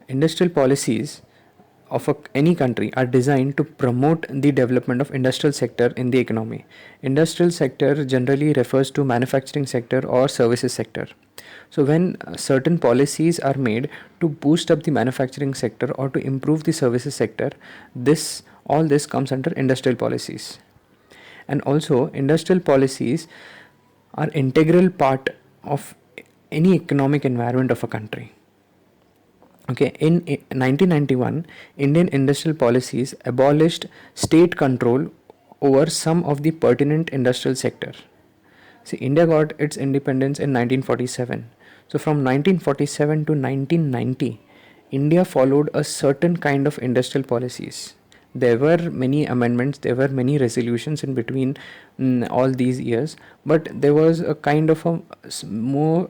Industrial policies of any country are designed to promote the development of industrial sector in the economy. Industrial sector generally refers to manufacturing sector or services sector. So when certain policies are made to boost up the manufacturing sector or to improve the services sector, this all this comes under industrial policies. And also industrial policies are integral part of any economic environment of a country. Okay, in 1991, Indian industrial policies abolished state control over some of the pertinent industrial sector. See, India got its independence in 1947. So from 1947 to 1990, India followed a certain kind of industrial policies. There were many amendments, there were many resolutions in between all these years, but there was a kind of a more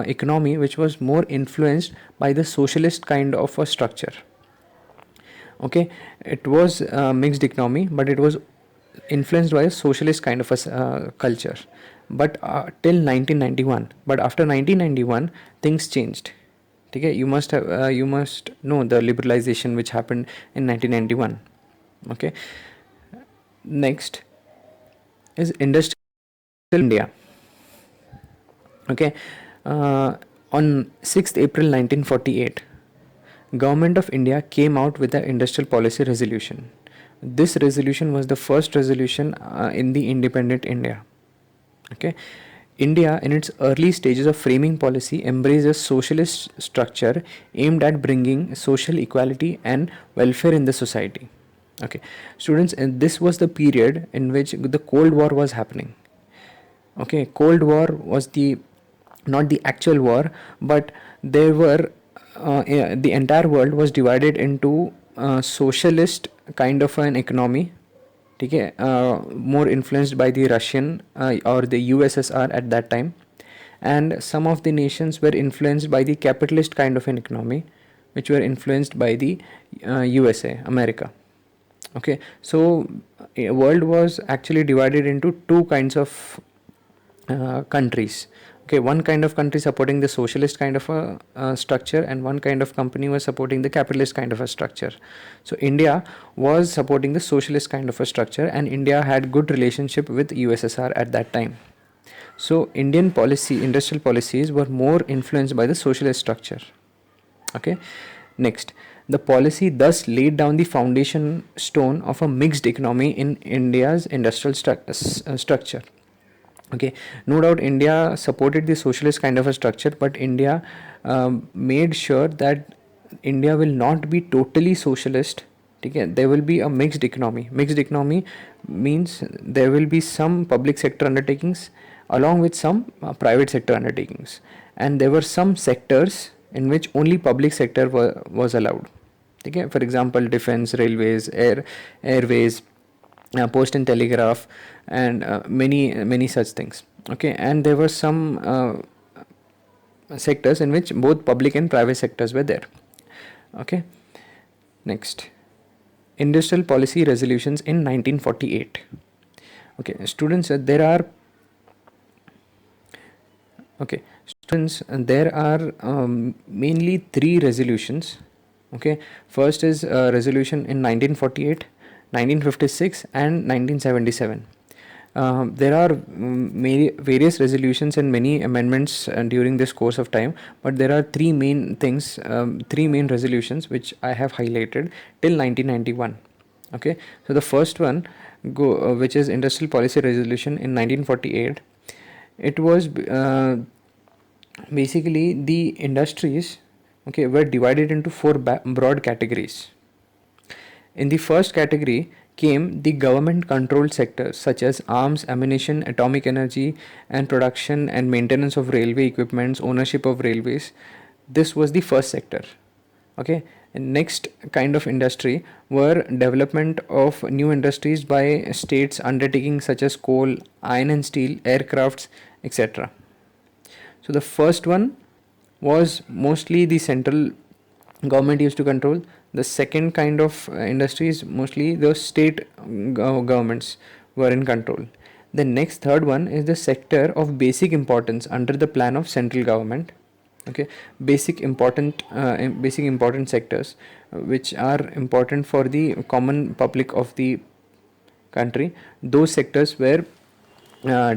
economy which was more influenced by the socialist kind of a structure. Okay, it was a mixed economy, but it was influenced by a socialist kind of a culture. But till 1991, but after 1991 things changed. Okay, you must know the liberalization which happened in 1991. Okay, next is industrial India. Okay, on 6th April 1948, Government of India came out with the industrial policy resolution. This resolution was the first resolution in the independent India. Okay, India in its early stages of framing policy embraced a socialist structure aimed at bringing social equality and welfare in the society. Okay, students, and this was the period in which the Cold War was happening. Okay, Cold War was the not the actual war, but there were the entire world was divided into socialist kind of an economy. Okay, more influenced by the Russian or the USSR at that time, and some of the nations were influenced by the capitalist kind of an economy, which were influenced by the USA, America. Okay, so world was actually divided into two kinds of countries. Okay, one kind of country supporting the socialist kind of a structure, and one kind of company was supporting the capitalist kind of a structure. So India was supporting the socialist kind of a structure, and India had good relationship with USSR at that time. So Indian policy, industrial policies were more influenced by the socialist structure. Okay, next, the policy thus laid down the foundation stone of a mixed economy in India's industrial structure. Okay, no doubt India supported the socialist kind of a structure, but India made sure that India will not be totally socialist. Okay, there will be a mixed economy. Mixed economy means there will be some public sector undertakings along with some private sector undertakings, and there were some sectors in which only public sector was allowed. Okay, for example, defense, railways, airways, post and telegraph, and many such things. Okay, and there were some sectors in which both public and private sectors were there. Okay, next, industrial policy resolutions in 1948. Okay, students, there are mainly three resolutions. Okay, first is resolution in 1948, 1956 and 1977. There are various resolutions and many amendments during this course of time, but there are three main things, three main resolutions which I have highlighted till 1991. Okay, so the first one which is industrial policy resolution in 1948. It was basically the industries, okay, were divided into four broad categories. In the first category came the government controlled sectors such as arms, ammunition, atomic energy, and production and maintenance of railway equipments, ownership of railways. This was the first sector. Okay, and next kind of industry were development of new industries by states undertaking such as coal, iron and steel, aircrafts, etc. So the first one was mostly the central government used to control. The second kind of industries, mostly the state governments were in control. The next third one is the sector of basic importance under the plan of central government. Okay, basic important sectors which are important for the common public of the country. Those sectors were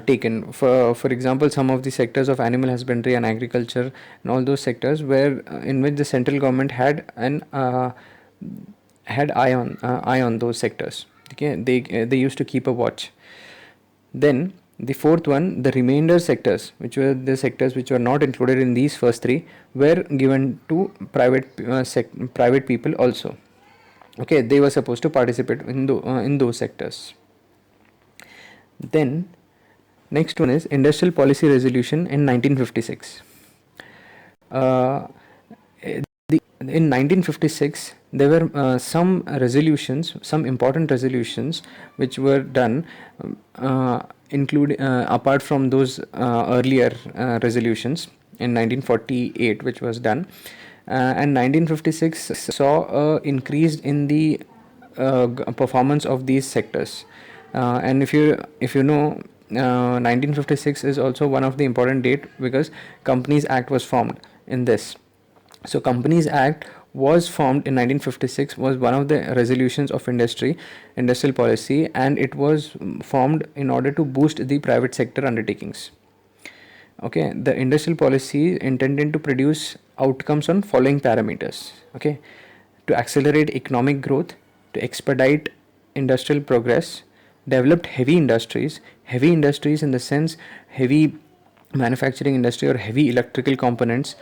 taken. For example, some of the sectors of animal husbandry and agriculture and all those sectors where in which the central government had eye on those sectors. Okay, they used to keep a watch. Then the fourth one, the remainder sectors, which were the sectors which were not included in these first three, were given to private people also. Okay, they were supposed to participate in those sectors. Then next one is Industrial Policy Resolution in 1956. Uh, in 1956, there were some important resolutions which were done, including apart from those earlier resolutions in 1948, which was done, and 1956 saw a increase in the performance of these sectors. And if you know, 1956 is also one of the important date because Companies Act was formed in this. So Companies Act was formed in 1956, was one of the resolutions of industrial policy, and it was formed in order to boost the private sector undertakings. Okay, the industrial policy intended to produce outcomes on following parameters. Okay, to accelerate economic growth, to expedite industrial progress, developed heavy industries in the sense heavy manufacturing industry or heavy electrical components.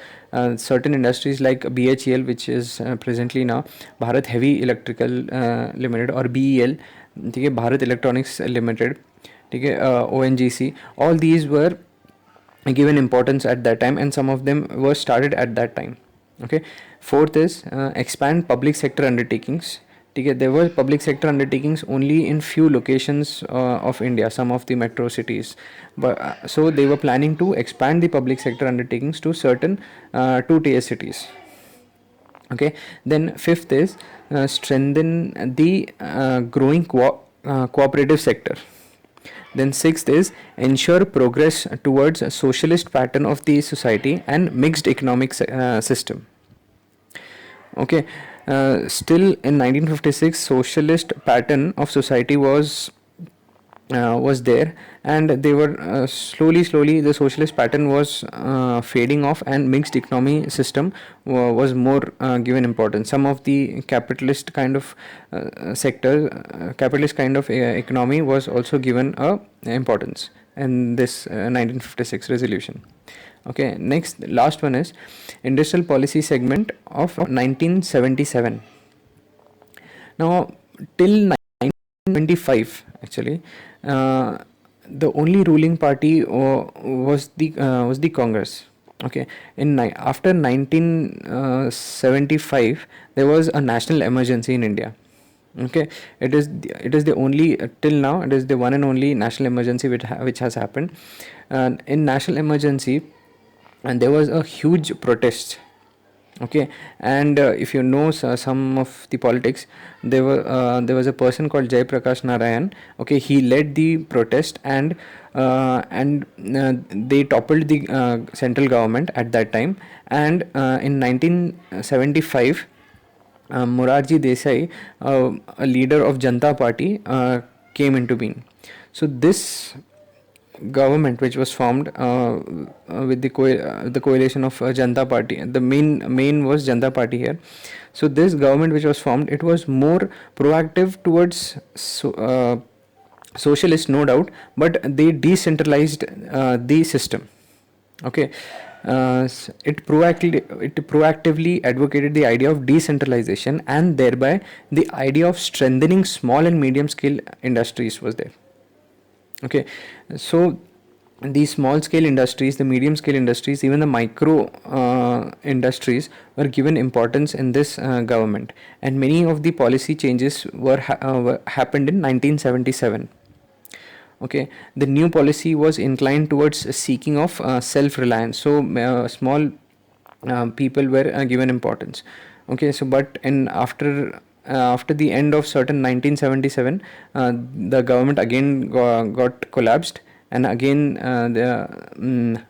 Certain industries like BHEL, which is presently now Bharat Heavy Electrical Limited, or BEL, ठीक है, Bharat Electronics Limited, ठीक है, ONGC, all these were given importance at that time, and some of them were started at that time. Okay, fourth is expand public sector undertakings. Okay, there were public sector undertakings only in few locations of India, some of the metro cities, but so they were planning to expand the public sector undertakings to certain two-tier cities. Okay, then fifth is strengthen the growing cooperative sector. Then sixth is ensure progress towards a socialist pattern of the society and mixed economic system. Okay, still in 1956, socialist pattern of society was there, and they were slowly the socialist pattern was fading off, and mixed economy system was more given importance. Some of the capitalist kind of economy was also given importance in this 1956 resolution. Okay, next, last one is industrial policy segment of 1977. Now till 1925, actually, uh, the only ruling party was the Congress. Okay, after 1975, there was a national emergency in India. Okay, it is the only till now it is the one and only national emergency which has happened. In national emergency, and there was a huge protest. Okay, and if you know some of the politics, there was a person called Jay Prakash Narayan. Okay, he led the protest, and they toppled the central government at that time. And in 1975, Morarji Desai, a leader of Janata Party, came into being. So this government, which was formed with the coalition of Janata Party, the main was Janata Party here. So this government which was formed, it was more proactive towards socialist, no doubt, but they decentralized the system. Okay, it proactively advocated the idea of decentralization, and thereby the idea of strengthening small and medium scale industries was there. Okay, so the small scale industries, the medium scale industries, even the micro industries were given importance in this government, and many of the policy changes were happened in 1977. Okay, the new policy was inclined towards seeking of self-reliance. So small people were given importance. Okay, so but in after the end of certain 1977, the government again got collapsed, and again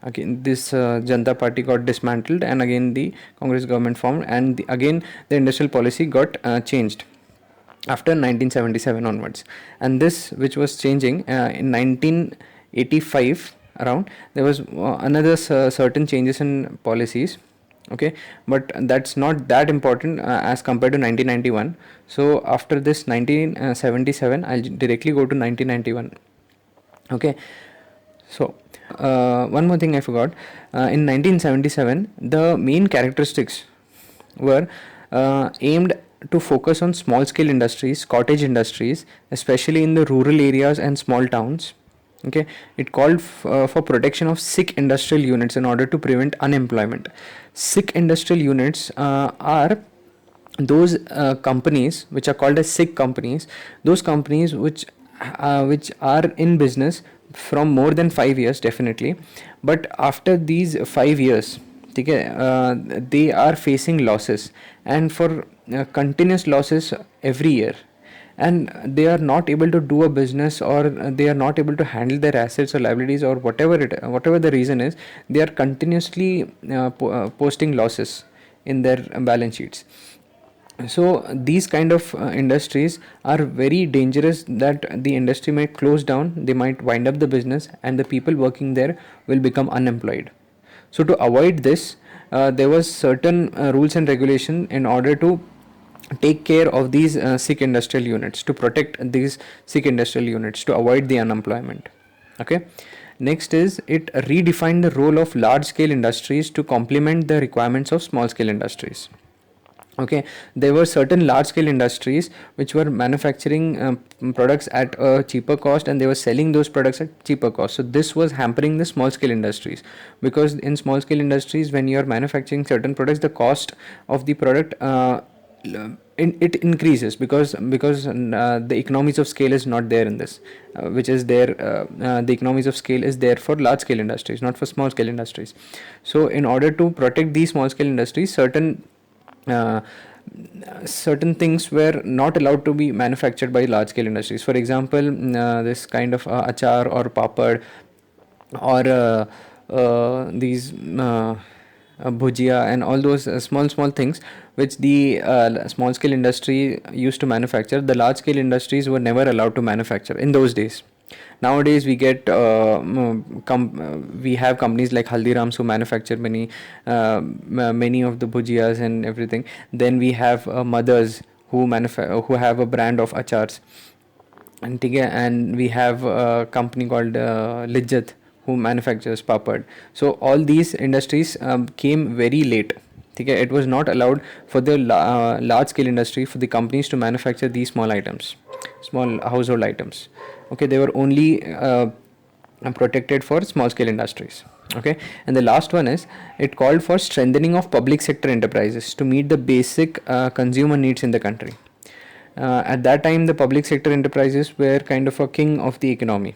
again this Janata Party got dismantled, and again the Congress government formed, and again the industrial policy got changed after 1977 onwards. And this which was changing in 1985 around, there was another certain changes in policies. Okay, but that's not that important as compared to 1991. So after this 1977, I'll directly go to 1991. Okay, so one more thing I forgot. In 1977, the main characteristics were aimed to focus on small scale industries, cottage industries, especially in the rural areas and small towns. Okay, it called for protection of sick industrial units in order to prevent unemployment. Sick industrial units are those companies which are called as sick companies, those companies which are in business from more than 5 years definitely, but after these 5 years, okay, they are facing losses, and for continuous losses every year, and they are not able to do a business, or they are not able to handle their assets or liabilities, or whatever the reason is, they are continuously posting losses in their balance sheets. So these kind of industries are very dangerous, that the industry might close down, they might wind up the business, and the people working there will become unemployed. So to avoid this, there was certain rules and regulation in order to take care of these sick industrial units, to protect these sick industrial units, to avoid the unemployment. Okay, next is it redefined the role of large scale industries to complement the requirements of small scale industries. Okay, there were certain large scale industries which were manufacturing products at a cheaper cost, and they were selling those products at cheaper cost. So this was hampering the small scale industries, because in small scale industries, when you are manufacturing certain products, the cost of the product it increases, because the economies of scale is not there in this, which is there, the economies of scale is there for large scale industries, not for small scale industries. So in order to protect these small scale industries, uh, certain things were not allowed to be manufactured by large scale industries. For example, this kind of achar or papad, or these bhujia, and all those small things which the small scale industry used to manufacture, the large scale industries were never allowed to manufacture in those days. Nowadays we get we have companies like Haldirams who manufacture many of the bhujiyas and everything. Then we have mothers who have a brand of achars, and we have a company called Lijjat who manufactures papad. So all these industries came very late. Okay, it was not allowed for the large scale industry, for the companies to manufacture these small household items. Okay, they were only protected for small scale industries. Okay, and the last one is it called for strengthening of public sector enterprises to meet the basic consumer needs in the country. At that time, the public sector enterprises were kind of a king of the economy.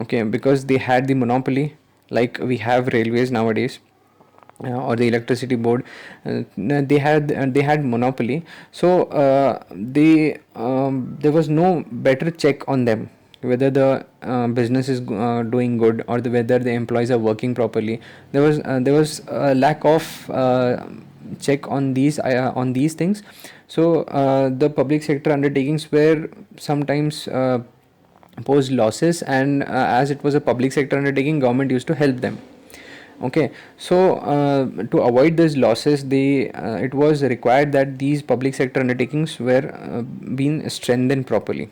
Okay, because they had the monopoly, like we have railways nowadays, or the electricity board. They had monopoly. So there was no better check on them, whether the business is doing good, or whether the employees are working properly. There was a lack of check on these things. So the public sector undertakings were sometimes posed losses, and as it was a public sector undertaking, government used to help them. Okay, so to avoid these losses, it was required that these public sector undertakings were being strengthened properly.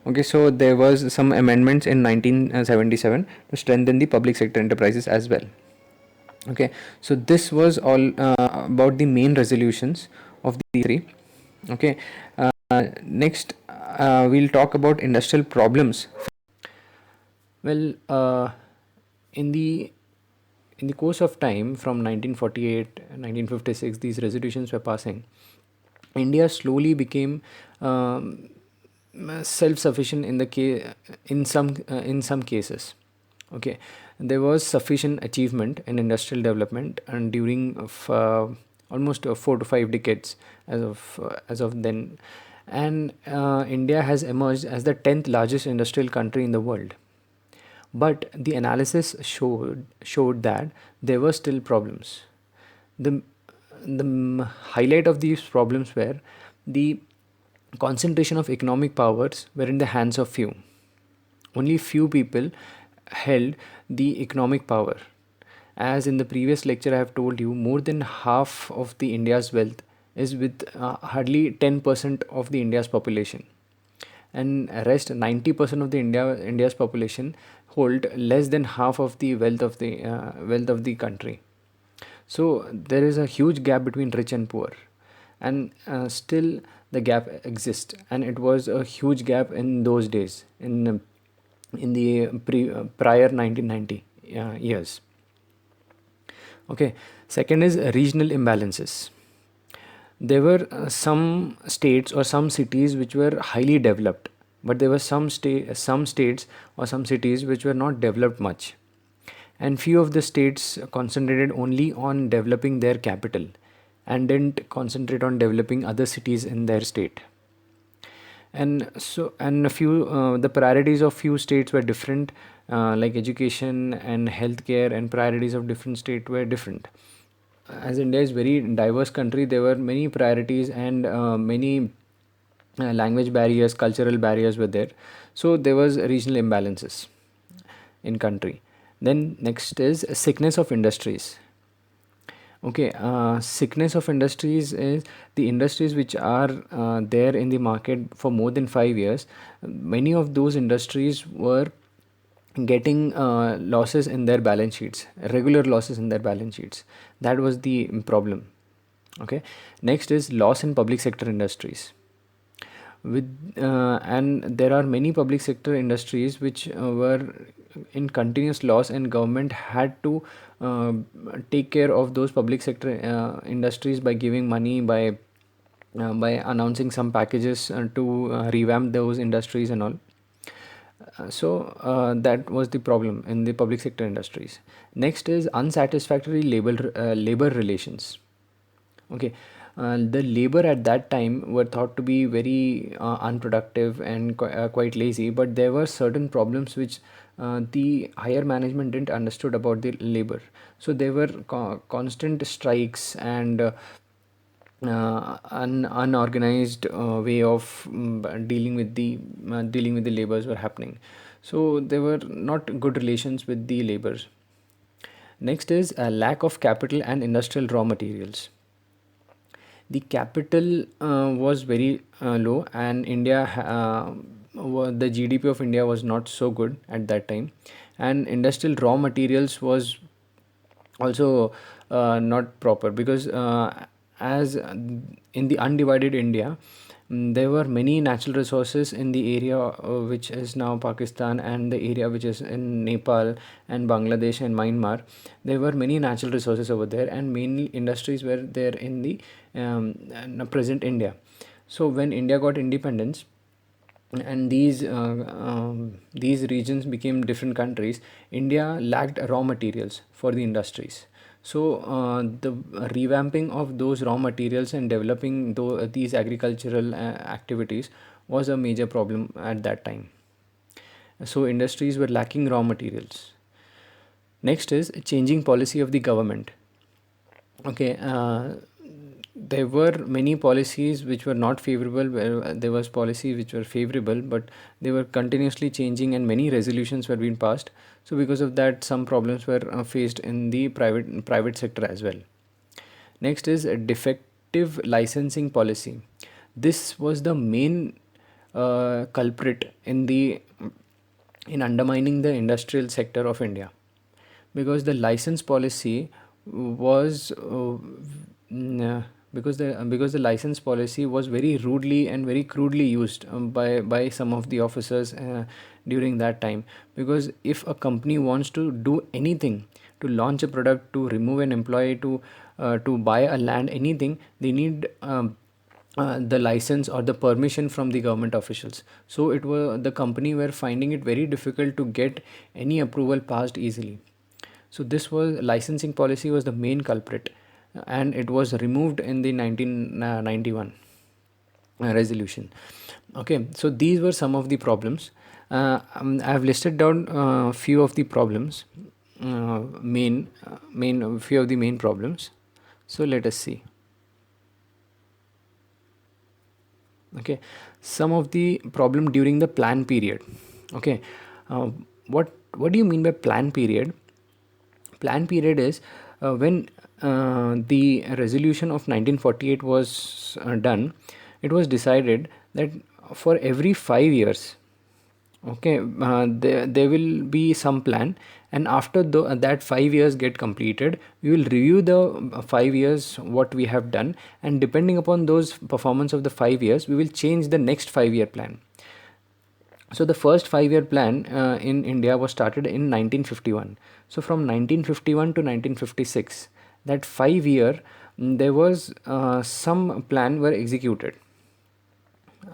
Okay, so there was some amendments in 1977 to strengthen the public sector enterprises as well. Okay, so this was all about the main resolutions of the three. Okay, next we'll talk about industrial problems. Well, in the in the course of time, from 1948 1956, these resolutions were passing. India slowly became self-sufficient in some cases. Okay, there was sufficient achievement in industrial development, and during almost 4 to 5 decades as of then, and India has emerged as the 10th largest industrial country in the world. but the analysis showed that there were still problems. The highlight of these problems were the concentration of economic powers were in the hands of few. Only few people held the economic power. As in the previous lecture, I have told you, more than half of the India's wealth is with hardly 10% of the India's population, and rest 90% of the India's population hold less than half of the wealth of the country. So there is a huge gap between rich and poor, and still the gap exists, and it was a huge gap in those days, in the prior 1990 years. Okay, second is regional imbalances. There were some states or some cities which were highly developed, but there were some states or some cities which were not developed much, and few of the states concentrated only on developing their capital and didn't concentrate on developing other cities in their state. And a few the priorities of few states were different, like education and healthcare, and priorities of different state were different. As India is very diverse country, there were many priorities, and many language barriers, cultural barriers were there. So there was regional imbalances in country. Then next is sickness of industries. Okay, sickness of industries is the industries which are there in the market for more than 5 years. Many of those industries were getting losses in their balance sheets, regular losses in their balance sheets. That was the problem. Okay, next is loss in public sector industries. And there are many public sector industries which were in continuous loss, and government had to uh, take care of those public sector industries by giving money, by announcing some packages to revamp those industries and all. That was the problem in the public sector industries. Next is unsatisfactory labor relations. Okay, the labor at that time were thought to be very unproductive and quite lazy, but there were certain problems which the higher management didn't understood about the labor. So there were constant strikes, and unorganized way of dealing with the labors were happening. So there were not good relations with the labors. Next is a lack of capital and industrial raw materials. The capital was very low, and the GDP of India was not so good at that time, and industrial raw materials was also not proper, because as in the undivided India, there were many natural resources in the area which is now Pakistan, and the area which is in Nepal and Bangladesh and Myanmar. There were many natural resources over there, and mainly industries were there in the present India. So when India got independence, and these regions became different countries, India lacked raw materials for the industries. So the revamping of those raw materials and developing these agricultural activities was a major problem at that time. So industries were lacking raw materials. Next is changing policy of the government. Okay, there were many policies which were not favorable, where there was policies which were favorable, but they were continuously changing, and many resolutions were being passed. So because of that, some problems were faced in the private sector as well. Next is a defective licensing policy. This was the main culprit in undermining the industrial sector of India, because the license policy was because the license policy was very rudely and very crudely used by some of the officers during that time. Because if a company wants to do anything, to launch a product, to remove an employee, to buy a land, anything, they need the license or the permission from the government officials. So it was the company were finding it very difficult to get any approval passed easily. So this was licensing policy was the main culprit, and it was removed in the 1991 resolution. Okay, so these were some of the problems. I've listed down a few of the problems, main few of the main problems. So let us see. Okay, some of the problem during the plan period. Okay, uh, what do you mean by plan period? Plan period is when the resolution of 1948 was done. It was decided that for every 5 years, okay, there will be some plan, and after that 5 years get completed, we will review the 5 years what we have done, and depending upon those performance of the 5 years, we will change the next 5 year plan. So the first 5 year plan in India was started in 1951. So from 1951 to 1956, that 5 year, there was some plan were executed.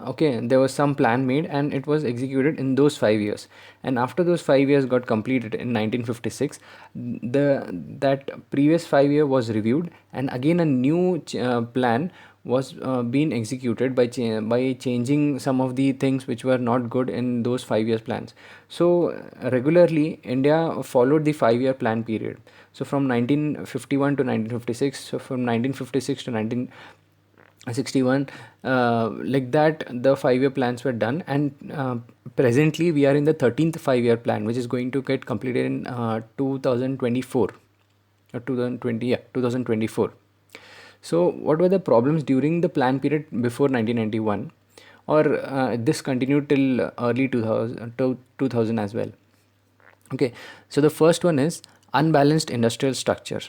Okay, there was some plan made and it was executed in those 5 years. And after those 5 years got completed in 1956, that previous 5 year was reviewed, and again a new plan was being executed by changing some of the things which were not good in those 5 years plans. So regularly India followed the 5 year plan period. So from 1951 to 1956, so from 1956 to 1961, like that the 5 year plans were done, and presently we are in the 13th 5 year plan, which is going to get completed in 2024 or 2020, yeah, 2024. So what were the problems during the plan period before 1991, or this continued till early 2000 to 2000 as well? Okay, so the first one is unbalanced industrial structure.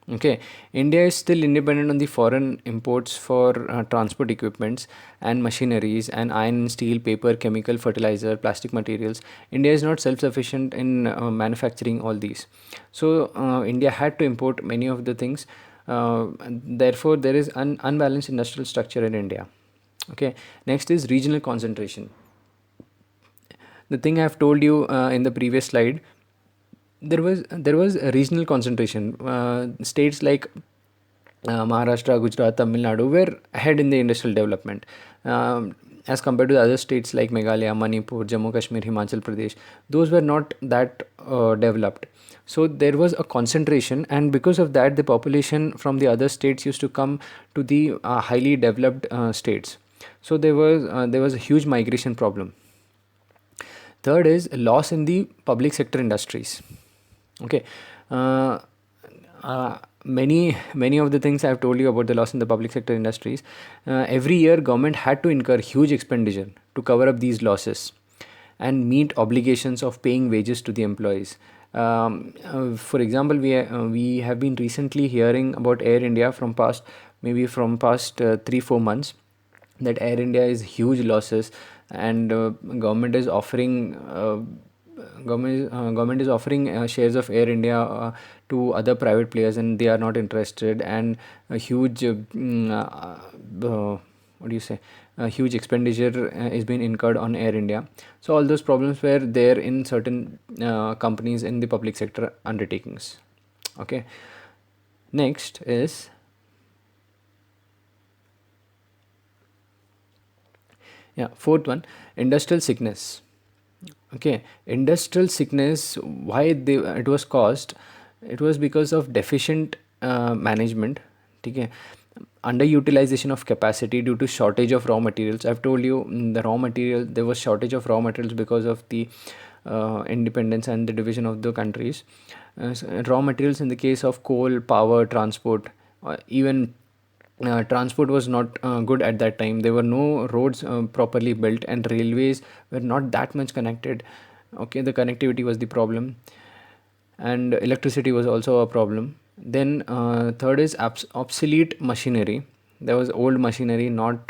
Okay, India is still independent on the foreign imports for transport equipments and machineries and iron, steel, paper, chemical, fertilizer, plastic materials. India is not self-sufficient in manufacturing all these. So India had to import many of the things. Therefore, there is unbalanced industrial structure in India. Okay, next is regional concentration. The thing I have told you in the previous slide, there was a regional concentration. States like Maharashtra, Gujarat, Tamil Nadu were ahead in the industrial development, as compared to the other states like Meghalaya, Manipur, Jammu Kashmir, Himachal Pradesh. Those were not that developed. So there was a concentration, and because of that, the population from the other states used to come to the highly developed states. So there was a huge migration problem. Third is loss in the public sector industries. Okay, uh, many of the things I've told you about the loss in the public sector industries. Every year, government had to incur huge expenditure to cover up these losses and meet obligations of paying wages to the employees. For example, we have been recently hearing about Air India from past 3-4 months, that Air India is huge losses, and government is offering government is offering shares of Air India to other private players, and they are not interested, and a huge what do you say, a huge expenditure is being incurred on Air India. So all those problems were there in certain companies in the public sector undertakings. Okay, next is, yeah, fourth one, industrial sickness. Okay, industrial sickness, it was caused, it was because of deficient management. Okay, underutilization of capacity due to shortage of raw materials. I've told you, the raw material, there was shortage of raw materials because of the independence and the division of the countries. Raw materials in the case of coal, power, transport, even transport was not good at that time. There were no roads properly built, and railways were not that much connected. Okay, the connectivity was the problem, and electricity was also a problem. Then third is obsolete machinery. There was old machinery, not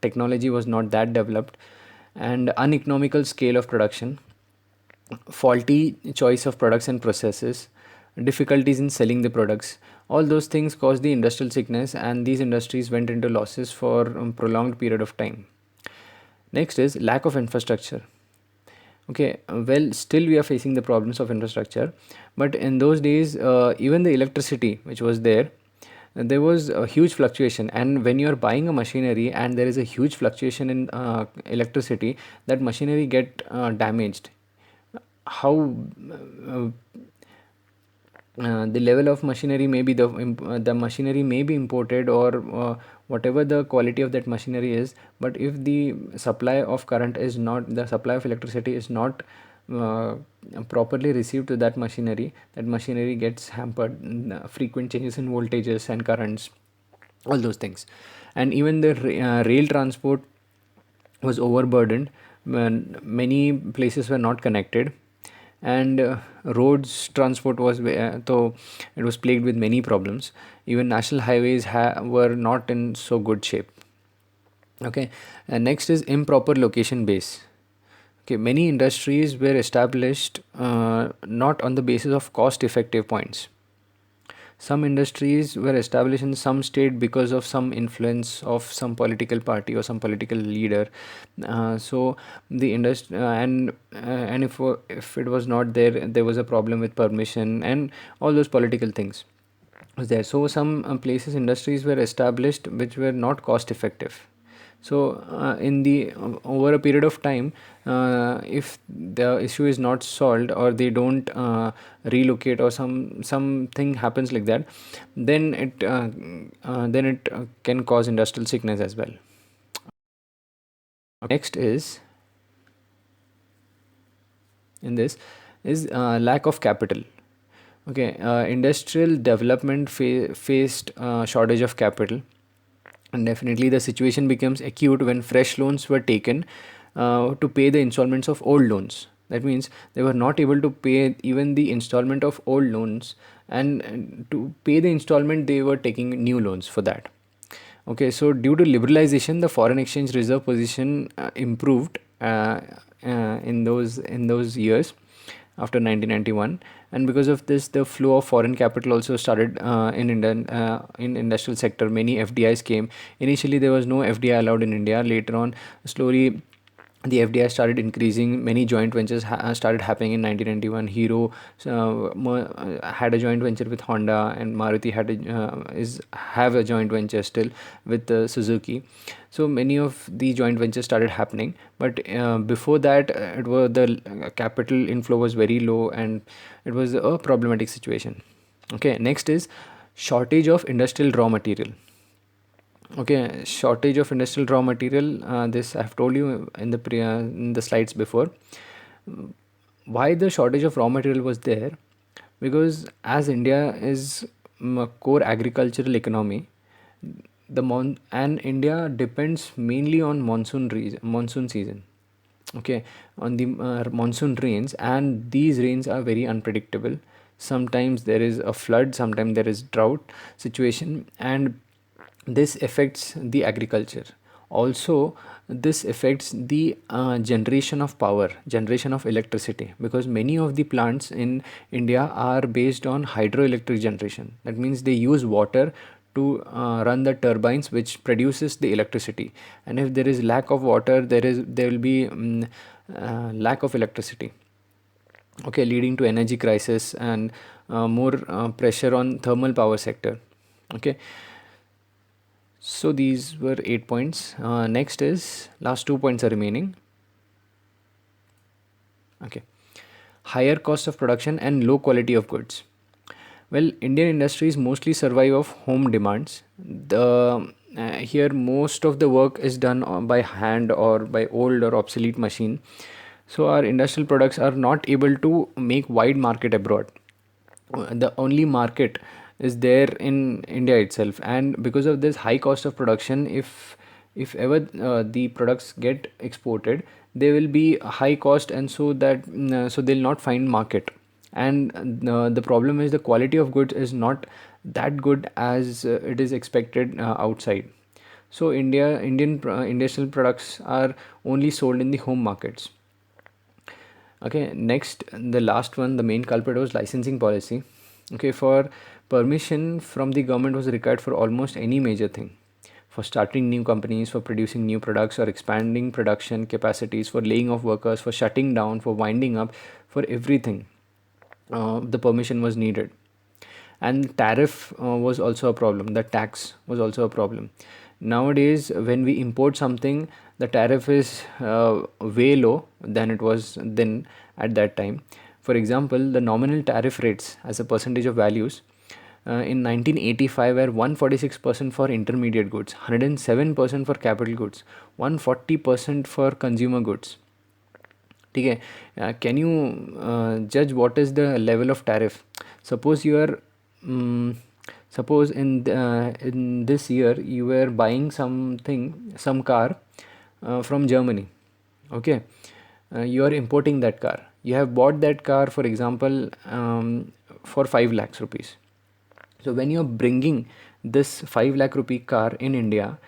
technology was not that developed, and uneconomical scale of production, faulty choice of products and processes, difficulties in selling the products. All those things caused the industrial sickness, and these industries went into losses for a prolonged period of time. Next is lack of infrastructure. Okay, well, still we are facing the problems of infrastructure, but in those days, even the electricity which was there, there was a huge fluctuation, and when you're buying a machinery and there is a huge fluctuation in electricity, that machinery get damaged. How uh, the level of machinery may be the machinery may be imported, or whatever the quality of that machinery is, but if the supply of current is not, the supply of electricity is not uh, properly received to that machinery gets hampered. Frequent changes in voltages and currents, all those things. And even the rail transport was overburdened when many places were not connected, and roads transport was so it was plagued with many problems. Even national highways were not in so good shape. Okay, and next is improper location base. Okay, many industries were established not on the basis of cost effective points. Some industries were established in some state because of some influence of some political party or some political leader. So the industry and if it was not there, there was a problem with permission and all those political things was there. So some places industries were established which were not cost effective. So in the over a period of time, if the issue is not solved, or they don't relocate, or something happens like that, then it can cause industrial sickness as well. Next is in this is lack of capital. Okay, industrial development faced shortage of capital, and definitely the situation becomes acute when fresh loans were taken to pay the installments of old loans. That means they were not able to pay even the installment of old loans, and to pay the installment, they were taking new loans for that. Okay, so due to liberalization, the foreign exchange reserve position improved in those years after 1991, and because of this, the flow of foreign capital also started in industrial sector. Many FDIs came. Initially, there was no FDI allowed in India. Later on, slowly the FDI started increasing. Many joint ventures started happening in 1991. Hero had a joint venture with Honda, and Maruti have a joint venture still with Suzuki. So many of the joint ventures started happening, but before that, it was the capital inflow was very low, and it was a problematic situation. Okay, next is shortage of industrial raw material. Okay, shortage of industrial raw material. This I have told you in the slides before. Why the shortage of raw material was there? Because as India is a core agricultural economy, and India depends mainly on monsoon season. Okay, on the monsoon rains, and these rains are very unpredictable. Sometimes there is a flood, sometimes there is drought situation, and this affects the agriculture. Also, this affects the generation of electricity, because many of the plants in India are based on hydroelectric generation. That means they use water to run the turbines which produces the electricity, and if there is lack of water, there will be lack of electricity. Okay, leading to energy crisis and more pressure on thermal power sector. Okay, so these were 8 points. Next is last 2 points are remaining. Okay, higher cost of production and low quality of goods. Well, Indian industries mostly survive of home demands. The Here most of the work is done by hand or by old or obsolete machine. So our industrial products are not able to make wide market abroad. The only market is there in India itself, and because of this high cost of production, if ever the products get exported, they will be high cost, and so they'll not find market. And the problem is the quality of goods is not that good as it is expected outside. So industrial products are only sold in the home markets. Okay, next, the last one, the main culprit was licensing policy. Okay, for permission from the government was required for almost any major thing, for starting new companies, for producing new products, or expanding production capacities, for laying off workers, for shutting down, for winding up, for everything. The permission was needed. And tariff was also a problem. The tax was also a problem. Nowadays, when we import something, the tariff is way low than it was then at that time. For example, the nominal tariff rates as a percentage of values in 1985 were 146% for intermediate goods, 107% for capital goods, 140% for consumer goods. ठीक है. Can you judge what is the level of tariff? Suppose you are suppose in this year you were buying some car from Germany. Okay. You are importing that car. You have bought that car, for example, for 5 lakhs rupees. So when you're bringing this 5 lakh rupee car in India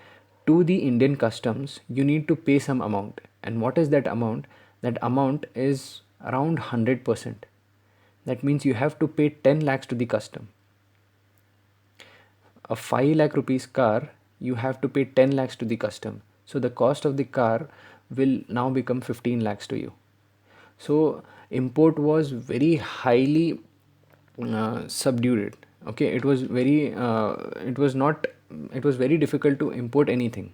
to the Indian customs, you need to pay some amount. And what is that amount? That amount is around 100%. That means you have to pay 10 lakhs to the custom. A 5 lakh rupees car, you have to pay 10 lakhs to the custom. So the cost of the car will now become 15 lakhs to you. So import was very highly subdued. Okay, it was very it was not it was very difficult to import anything.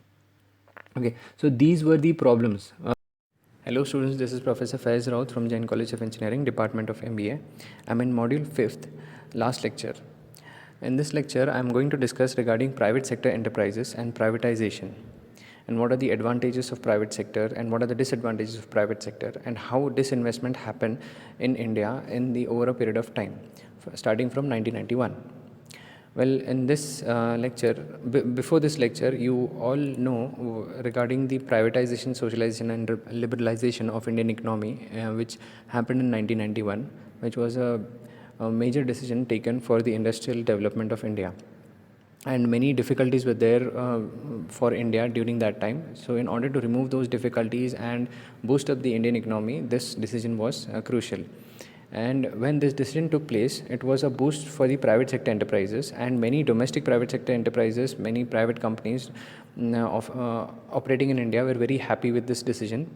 Okay, so these were the problems. Hello students, this is Professor Faiz Raut from Jain College of Engineering, Department of MBA. I'm in module 5th, last lecture. In this lecture, I'm going to discuss regarding private sector enterprises and privatization, and what are the advantages of private sector and what are the disadvantages of private sector, and how disinvestment happened in India in the over a period of time, starting from 1991. Well, in this lecture, before this lecture, you all know regarding the privatization, socialization, and liberalization of Indian economy, which happened in 1991, which was a major decision taken for the industrial development of India. And many difficulties were there for India during that time. So, in order to remove those difficulties and boost up the Indian economy, this decision was crucial. And when this decision took place, it was a boost for the private sector enterprises, and many domestic private sector enterprises, many private companies operating in India were very happy with this decision,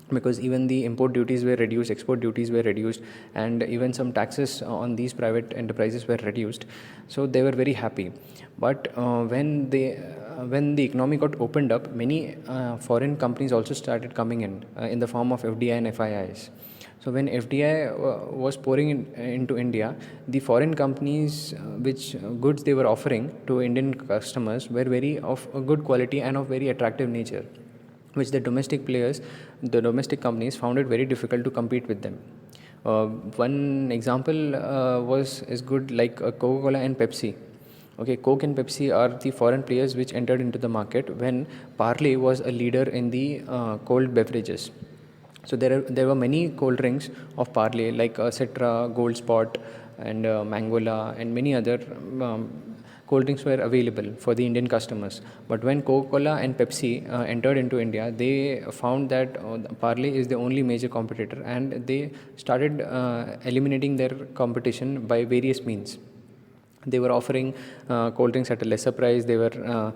because even the import duties were reduced, export duties were reduced, and even some taxes on these private enterprises were reduced. So they were very happy. But when the economy got opened up, many foreign companies also started coming in the form of FDI and FIIs. So when FDI was pouring into India, the foreign companies, which goods they were offering to Indian customers, were very of a good quality and of very attractive nature, which the domestic companies found it very difficult to compete with them. One example is good, like Coca-Cola and Pepsi. Okay, Coke and Pepsi are the foreign players which entered into the market when Parle was a leader in the cold beverages. So there were many cold drinks of Parle, like Citra, Gold Spot, and Mangola, and many other cold drinks were available for the Indian customers. But when Coca-Cola and Pepsi entered into India, they found that Parle is the only major competitor, and they started eliminating their competition by various means. They were offering cold drinks at a lesser price. They were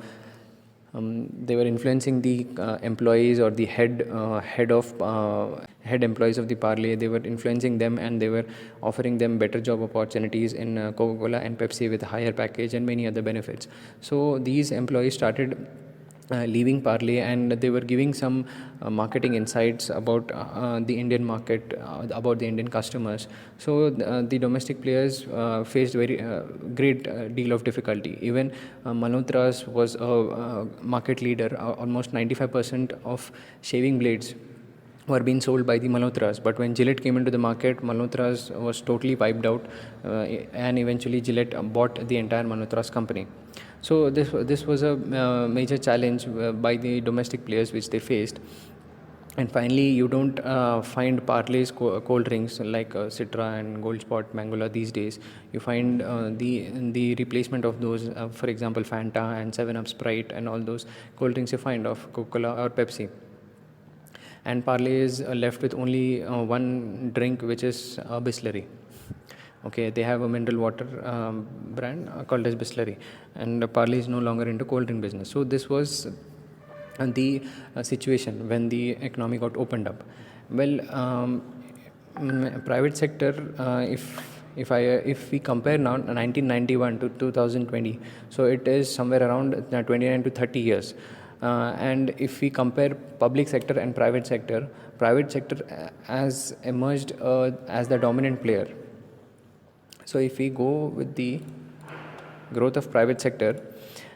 influencing the employees, or the head employees of the Parle. They were influencing them, and they were offering them better job opportunities in Coca-Cola and Pepsi with a higher package and many other benefits. So these employees started leaving Parle, and they were giving some marketing insights about the Indian market, about the Indian customers. So the domestic players faced very great deal of difficulty. Even Malhotra's was a market leader. Almost 95% of shaving blades were being sold by the Malhotra's. But when Gillette came into the market, Malhotra's was totally wiped out, and eventually Gillette bought the entire Malhotra's company. So this was a major challenge by the domestic players which they faced. And finally, you don't find Parle's cold drinks like Citra and Gold Spot, Mangola these days. You find the replacement of those, for example, Fanta and 7-Up, Sprite, and all those cold drinks you find of Coca-Cola or Pepsi. And Parle is left with only one drink, which is Bisleri. Okay, they have a mineral water brand called as Bisleri, and Parle is no longer into cold drink business. So this was the situation when the economy got opened up. Well, private sector, If we compare now 1991 to 2020, so it is somewhere around 29 to 30 years. And if we compare public sector and private sector has emerged as the dominant player. So if we go with the growth of private sector,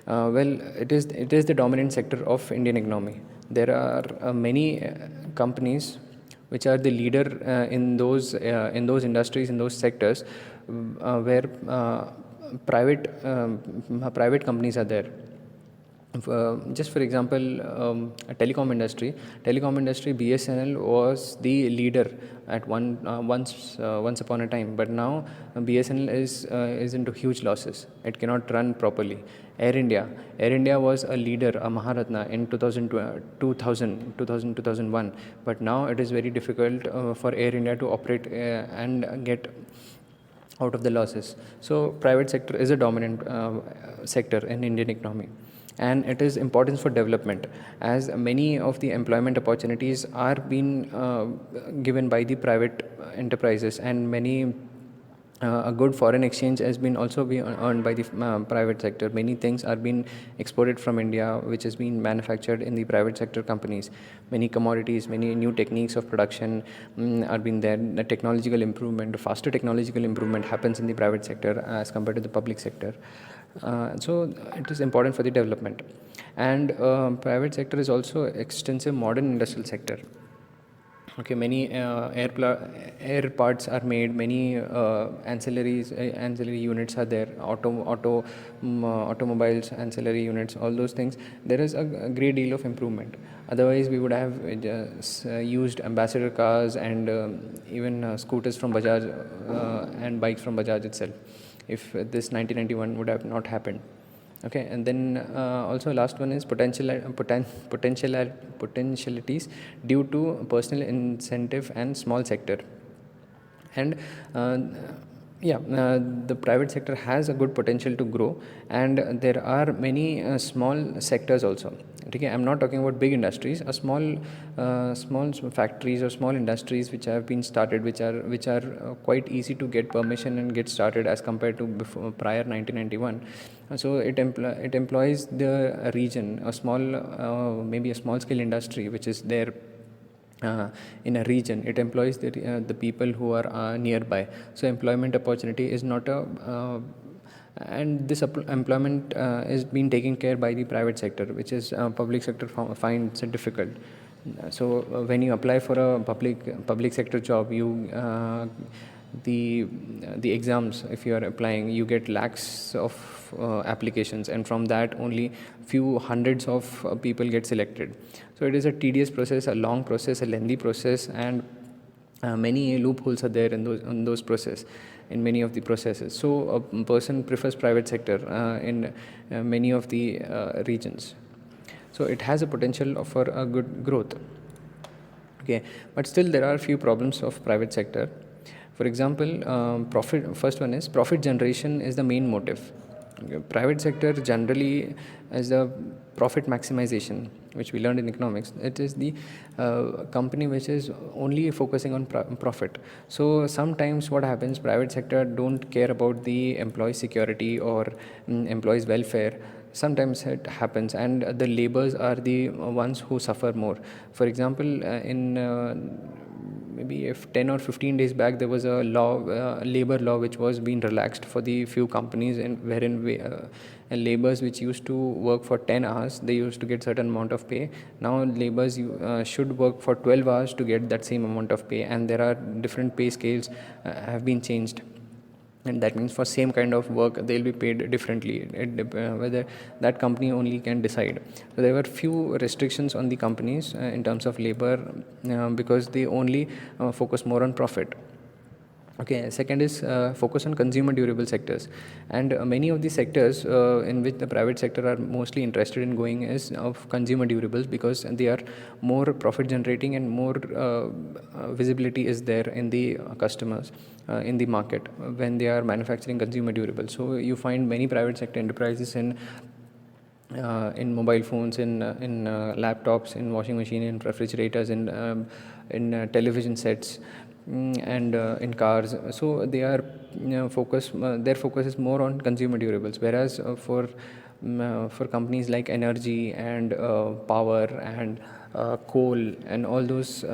well, it is the dominant sector of Indian economy. There are many companies which are the leader in those industries, in those sectors, where private companies are there. Just for example, a telecom industry, BSNL was the leader at once upon a time, but now BSNL is into huge losses. It cannot run properly. Air India was a leader, a Maharatna in 2001, but now it is very difficult for Air India to operate and get out of the losses. So private sector is a dominant sector in Indian economy, and it is important for development, as many of the employment opportunities are being given by the private enterprises, and many a good foreign exchange has been also been earned by the private sector. Many things are being exported from India, which has been manufactured in the private sector companies. Many commodities, many new techniques of production are being there. The technological improvement, faster technological improvement happens in the private sector as compared to the public sector. So it is important for the development. And private sector is also extensive modern industrial sector. Okay, many air parts are made. Many ancillary units are there. Automobiles, ancillary units, all those things. There is a great deal of improvement. Otherwise, we would have just used ambassador cars and even scooters from Bajaj and bikes from Bajaj itself, if this 1991 would have not happened. Okay, and then also last one is potentialities due to personal incentive and small sector. And the private sector has a good potential to grow, and there are many small sectors also. Okay, I'm not talking about big industries. A small factories or small industries which have been started, which are quite easy to get permission and get started as compared to before, prior 1991. So it employs the region, a small maybe a small scale industry which is there in a region. It employs the people who are nearby. So employment opportunity is not a and this employment is being taken care by the private sector, which is public sector finds it difficult. So when you apply for a public sector job, you the exams, if you are applying, you get lakhs of applications, and from that only few hundreds of people get selected. So it is a tedious process, a long process, a lengthy process, and many loopholes are there in those process, in many of the processes. So a person prefers private sector in many of the regions. So it has a potential for a good growth. Okay, but still there are a few problems of private sector. For example, profit. First one is profit generation is the main motive. Okay, private sector generally as a profit maximization, which we learned in economics. It is the company which is only focusing on profit. So sometimes what happens, private sector don't care about the employee security or employees welfare. Sometimes it happens, and the laborers are the ones who suffer more. For example, in maybe if 10 or 15 days back, there was a labor law which was being relaxed for the few companies, and wherein laborers which used to work for 10 hours, they used to get certain amount of pay. Now laborers should work for 12 hours to get that same amount of pay, and there are different pay scales have been changed. And that means for same kind of work they'll be paid differently, whether that company only can decide. So there were few restrictions on the companies in terms of labor, because they only focus more on profit. Okay, second is focus on consumer durable sectors, and many of the sectors in which the private sector are mostly interested in going is of consumer durables, because they are more profit generating and more visibility is there in the customers in the market when they are manufacturing consumer durables. So you find many private sector enterprises in mobile phones, in laptops, in washing machine, in refrigerators, in television sets, and in cars. So they are their focus is more on consumer durables, whereas for companies like energy and power and coal and all those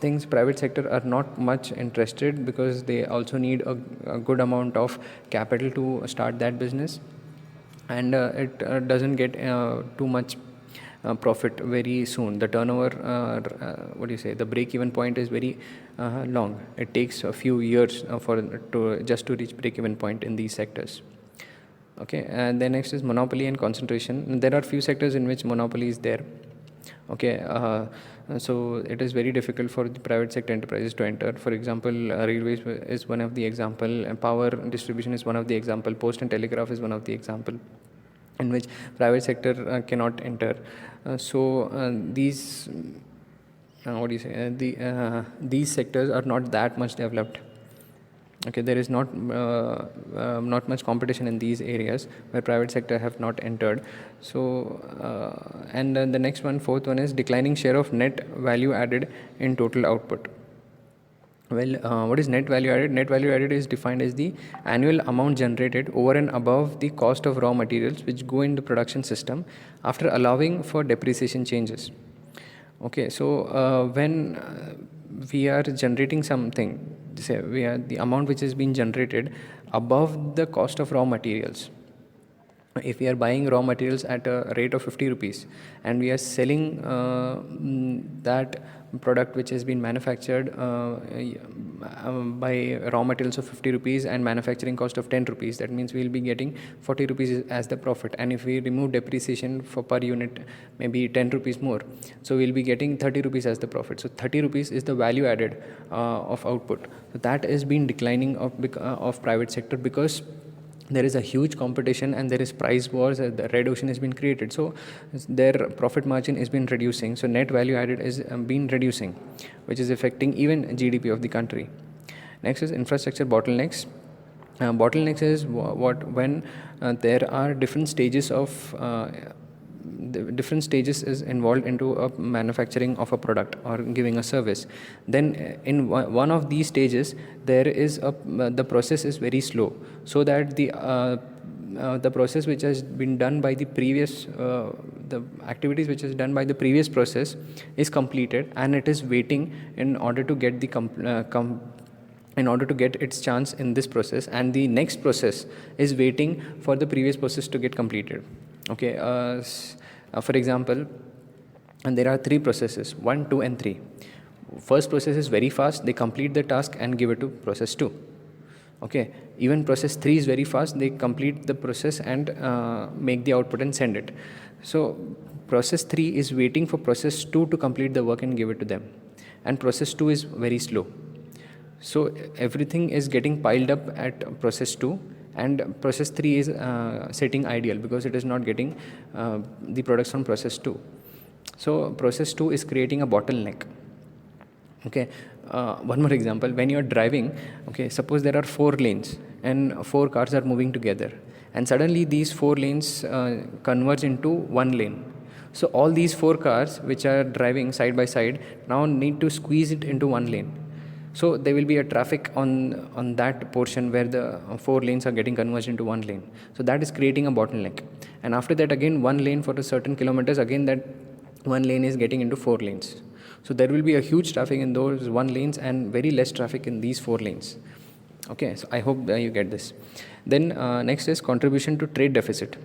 things, private sector are not much interested, because they also need a good amount of capital to start that business, and it doesn't get too much profit very soon. The turnover, what do you say, the break even point is very long. It takes a few years for to just to reach break even point in these sectors. Okay, and then next is monopoly and concentration. There are few sectors in which monopoly is there. Okay, so it is very difficult for the private sector enterprises to enter. For example, railways is one of the example, and power distribution is one of the example, post and telegraph is one of the example in which private sector cannot enter. These what do you say, these sectors are not that much developed. Okay, there is not much competition in these areas where private sector have not entered. So and then the next one, fourth one, is declining share of net value added in total output. Well, what is net value added? Net value added is defined as the annual amount generated over and above the cost of raw materials which go in the production system after allowing for depreciation changes. Okay, so when we are generating something, say we are the amount which has been generated above the cost of raw materials. If we are buying raw materials at a rate of 50 rupees and we are selling that product which has been manufactured by raw materials of 50 rupees and manufacturing cost of 10 rupees, that means we will be getting 40 rupees as the profit. And if we remove depreciation for per unit, maybe 10 rupees more, so we will be getting 30 rupees as the profit. So 30 rupees is the value added of output. So that has been declining of private sector, because there is a huge competition and there is price wars. The red ocean has been created, so their profit margin has been reducing. So net value added is been reducing, which is affecting even GDP of the country. Next is infrastructure bottlenecks. Bottlenecks is when there are different stages of different stages is involved into a manufacturing of a product or giving a service. Then in one of these stages there is the process is very slow, so that the process which has been done by the previous the activities which is done by the previous process is completed, and it is waiting in order to get the in order to get its chance in this process, and the next process is waiting for the previous process to get completed. Okay, for example, and there are three processes, 1, 2 and 3. First process is very fast, they complete the task and give it to process 2. Okay, even process 3 is very fast, they complete the process and make the output and send it. So process 3 is waiting for process 2 to complete the work and give it to them, and process 2 is very slow. So everything is getting piled up at process 2, and process 3 is sitting ideal because it is not getting the products from process 2. So process 2 is creating a bottleneck. Okay, one more example, when you are driving, okay, suppose there are 4 lanes and 4 cars are moving together, and suddenly these 4 lanes converge into 1 lane. So all these 4 cars which are driving side by side now need to squeeze it into 1 lane. So there will be a traffic on that portion where the 4 lanes are getting converged into 1 lane. So that is creating a bottleneck. And after that, again 1 lane for a certain kilometers, again that 1 lane is getting into 4 lanes. So there will be a huge traffic in those 1 lanes and very less traffic in these 4 lanes. Okay, so I hope you get this. Then next is contribution to trade deficit.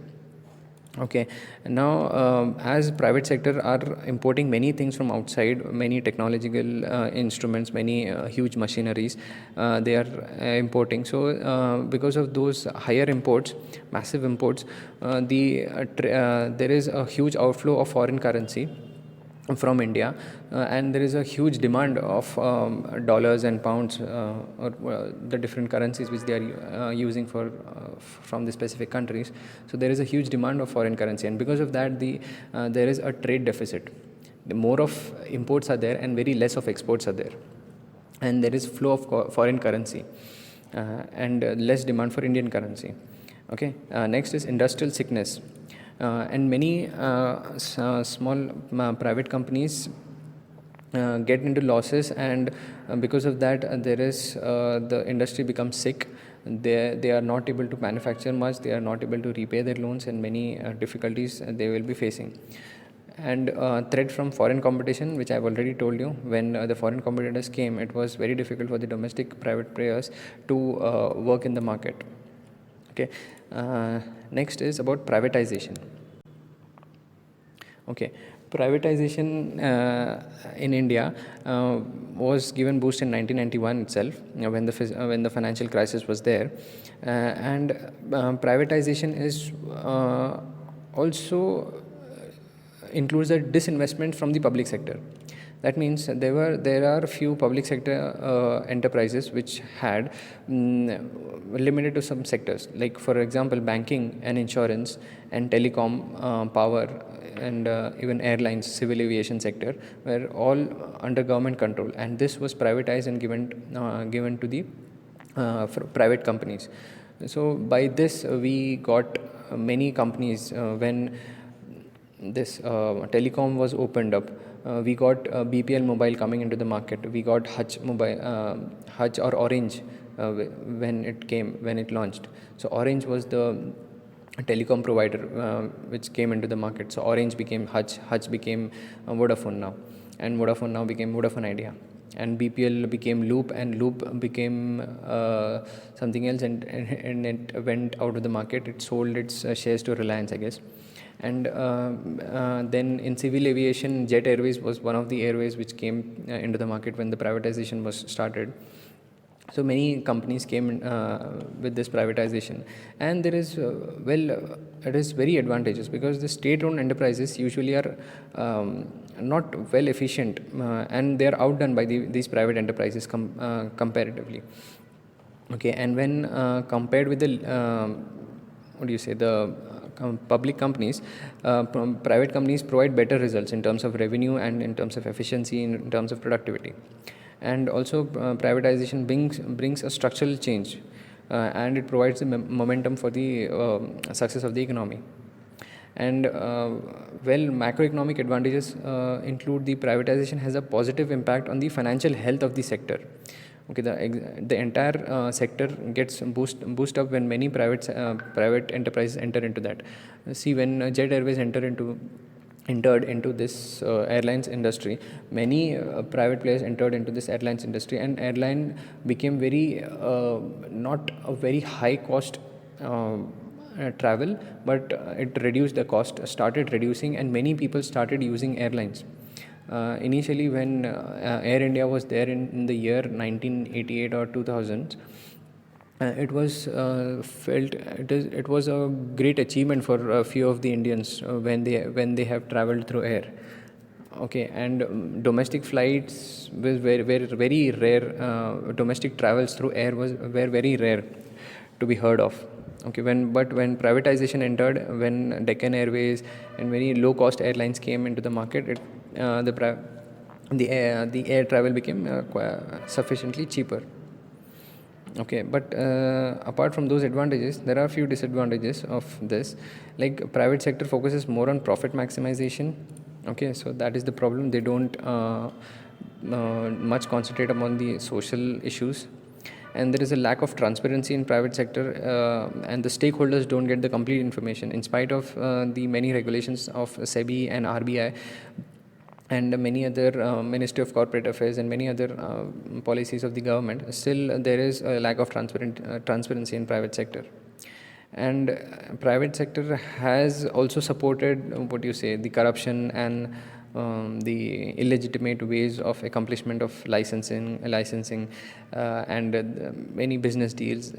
Okay, now as private sector are importing many things from outside, many technological instruments, many huge machineries they are importing. So because of those higher imports, massive imports, there is a huge outflow of foreign currency from India, and there is a huge demand of dollars and pounds, or the different currencies which they are using for from the specific countries. So there is a huge demand of foreign currency, and because of that there is a trade deficit. The more of imports are there and very less of exports are there, and there is flow of foreign currency and less demand for Indian currency. Okay, next is industrial sickness. And many small private companies get into losses, and because of that, there is the industry becomes sick. They are not able to manufacture much, they are not able to repay their loans, and many difficulties they will be facing. And threat from foreign competition, which I've already told you, when the foreign competitors came, it was very difficult for the domestic private players to work in the market. Okay. Next is about privatization. Okay, privatization in India was given boost in 1991 itself, when the financial crisis was there, and privatization is also includes a disinvestment from the public sector. That means there are few public sector enterprises which had limited to some sectors, like for example banking and insurance and telecom, power, and even airlines, civil aviation sector were all under government control, and this was privatized and given to the private companies. So by this we got many companies. When this telecom was opened up, we got BPL Mobile coming into the market. We got Hutch Mobile, Hutch or Orange when it launched. So Orange was the telecom provider which came into the market. So Orange became Hutch became Vodafone now, and Vodafone now became Vodafone Idea, and BPL became Loop, and Loop became something else, and it went out of the market. It sold its shares to Reliance, I guess. And then in civil aviation, Jet Airways was one of the airways which came into the market when the privatization was started. So many companies came with this privatization, and there is it is very advantageous, because the state-owned enterprises usually are not well efficient, and they are outdone by these private enterprises comparatively. Okay, and when compared with the what do you say the public companies, private companies provide better results in terms of revenue and in terms of efficiency, in terms of productivity. And also privatization brings a structural change, and it provides the momentum for the success of the economy. And macroeconomic advantages include the privatization has a positive impact on the financial health of the sector. Okay, the entire sector gets boost up when many private enterprises enter into that. See, when Jet Airways entered into this airlines industry, many private players entered into this airlines industry, and airline became very not a very high cost travel, but it reduced the cost, started reducing, and many people started using airlines. Initially, when Air India was there in the year 1988 or 2000, it was felt it was a great achievement for a few of the Indians when they have traveled through air. Okay, and domestic flights were very rare. Domestic travels through air were very rare to be heard of. Okay, when privatization entered, when Deccan Airways and very low cost airlines came into the market, the air travel became sufficiently cheaper. Okay, but apart from those advantages, there are a few disadvantages of this. Like, private sector focuses more on profit maximization. Okay, so that is the problem. They don't much concentrate upon the social issues, and there is a lack of transparency in private sector, and the stakeholders don't get the complete information in spite of the many regulations of SEBI and RBI and many other Ministry of Corporate Affairs and many other policies of the government. Still there is a lack of transparency in private sector. And private sector has also supported what you say the corruption and the illegitimate ways of accomplishment of licensing and many business deals.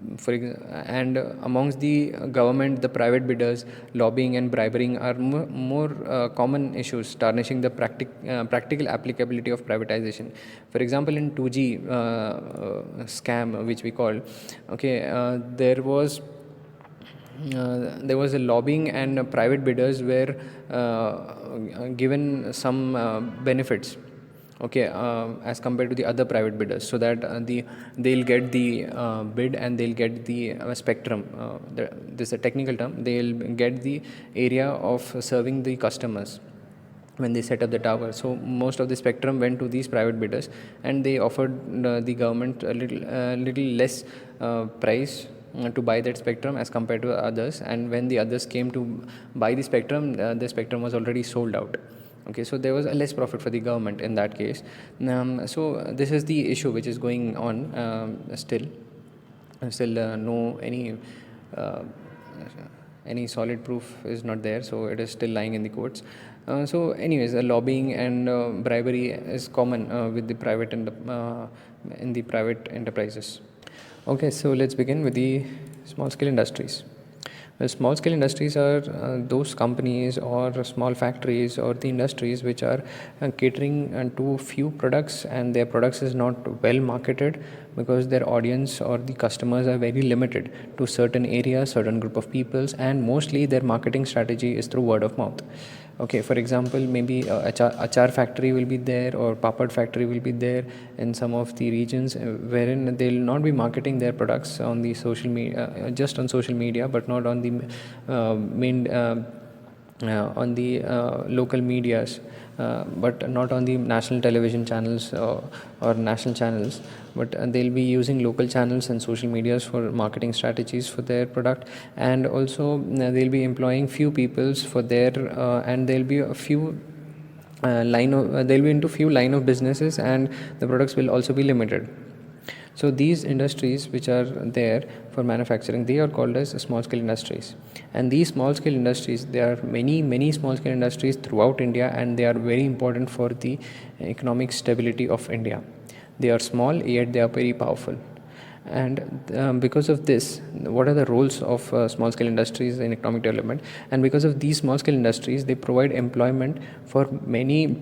And amongst the government, the private bidders, lobbying and bribery are more common issues, tarnishing the practical applicability of privatization. For example, in 2G scam, which we call, okay, there was a lobbying, and private bidders were given some benefits, okay, as compared to the other private bidders, so that they'll get the bid, and they'll get the spectrum. This is a technical term. They'll get the area of serving the customers. when they set up the tower. So most of the spectrum went to these private bidders, and they offered the government a little less price to buy that spectrum as compared to others. And when the others came to buy the spectrum was already sold out. Okay, so there was a less profit for the government in that case. So this is the issue which is going on still. No uh, any solid proof is not there, so it is still lying in the courts. So anyways, lobbying and bribery is common with the private and in the private enterprises. Okay, so let's begin with the small scale industries. Well, small scale industries are those companies or small factories or the industries which are catering to few products, and their products is not well marketed because their audience or the customers are very limited to certain areas, certain group of peoples, and mostly their marketing strategy is through word of mouth. Okay, for example, maybe achar factory will be there, or papad factory will be there in some of the regions wherein they'll not be marketing their products on the social media, just on social media, but not on the main on the local medias, but not on the national television channels or national channels, but they'll be using local channels and social medias for marketing strategies for their product. And also they'll be employing few peoples for their and there'll be a few they'll be into few line of businesses, and the products will also be limited. So these industries which are there for manufacturing, they are called as small scale industries. And these small scale industries, there are many small scale industries throughout India, and they are very important for the economic stability of India. They are small, yet they are very powerful. And because of this, what are the roles of small scale industries in economic development? And because of these small scale industries, they provide employment for many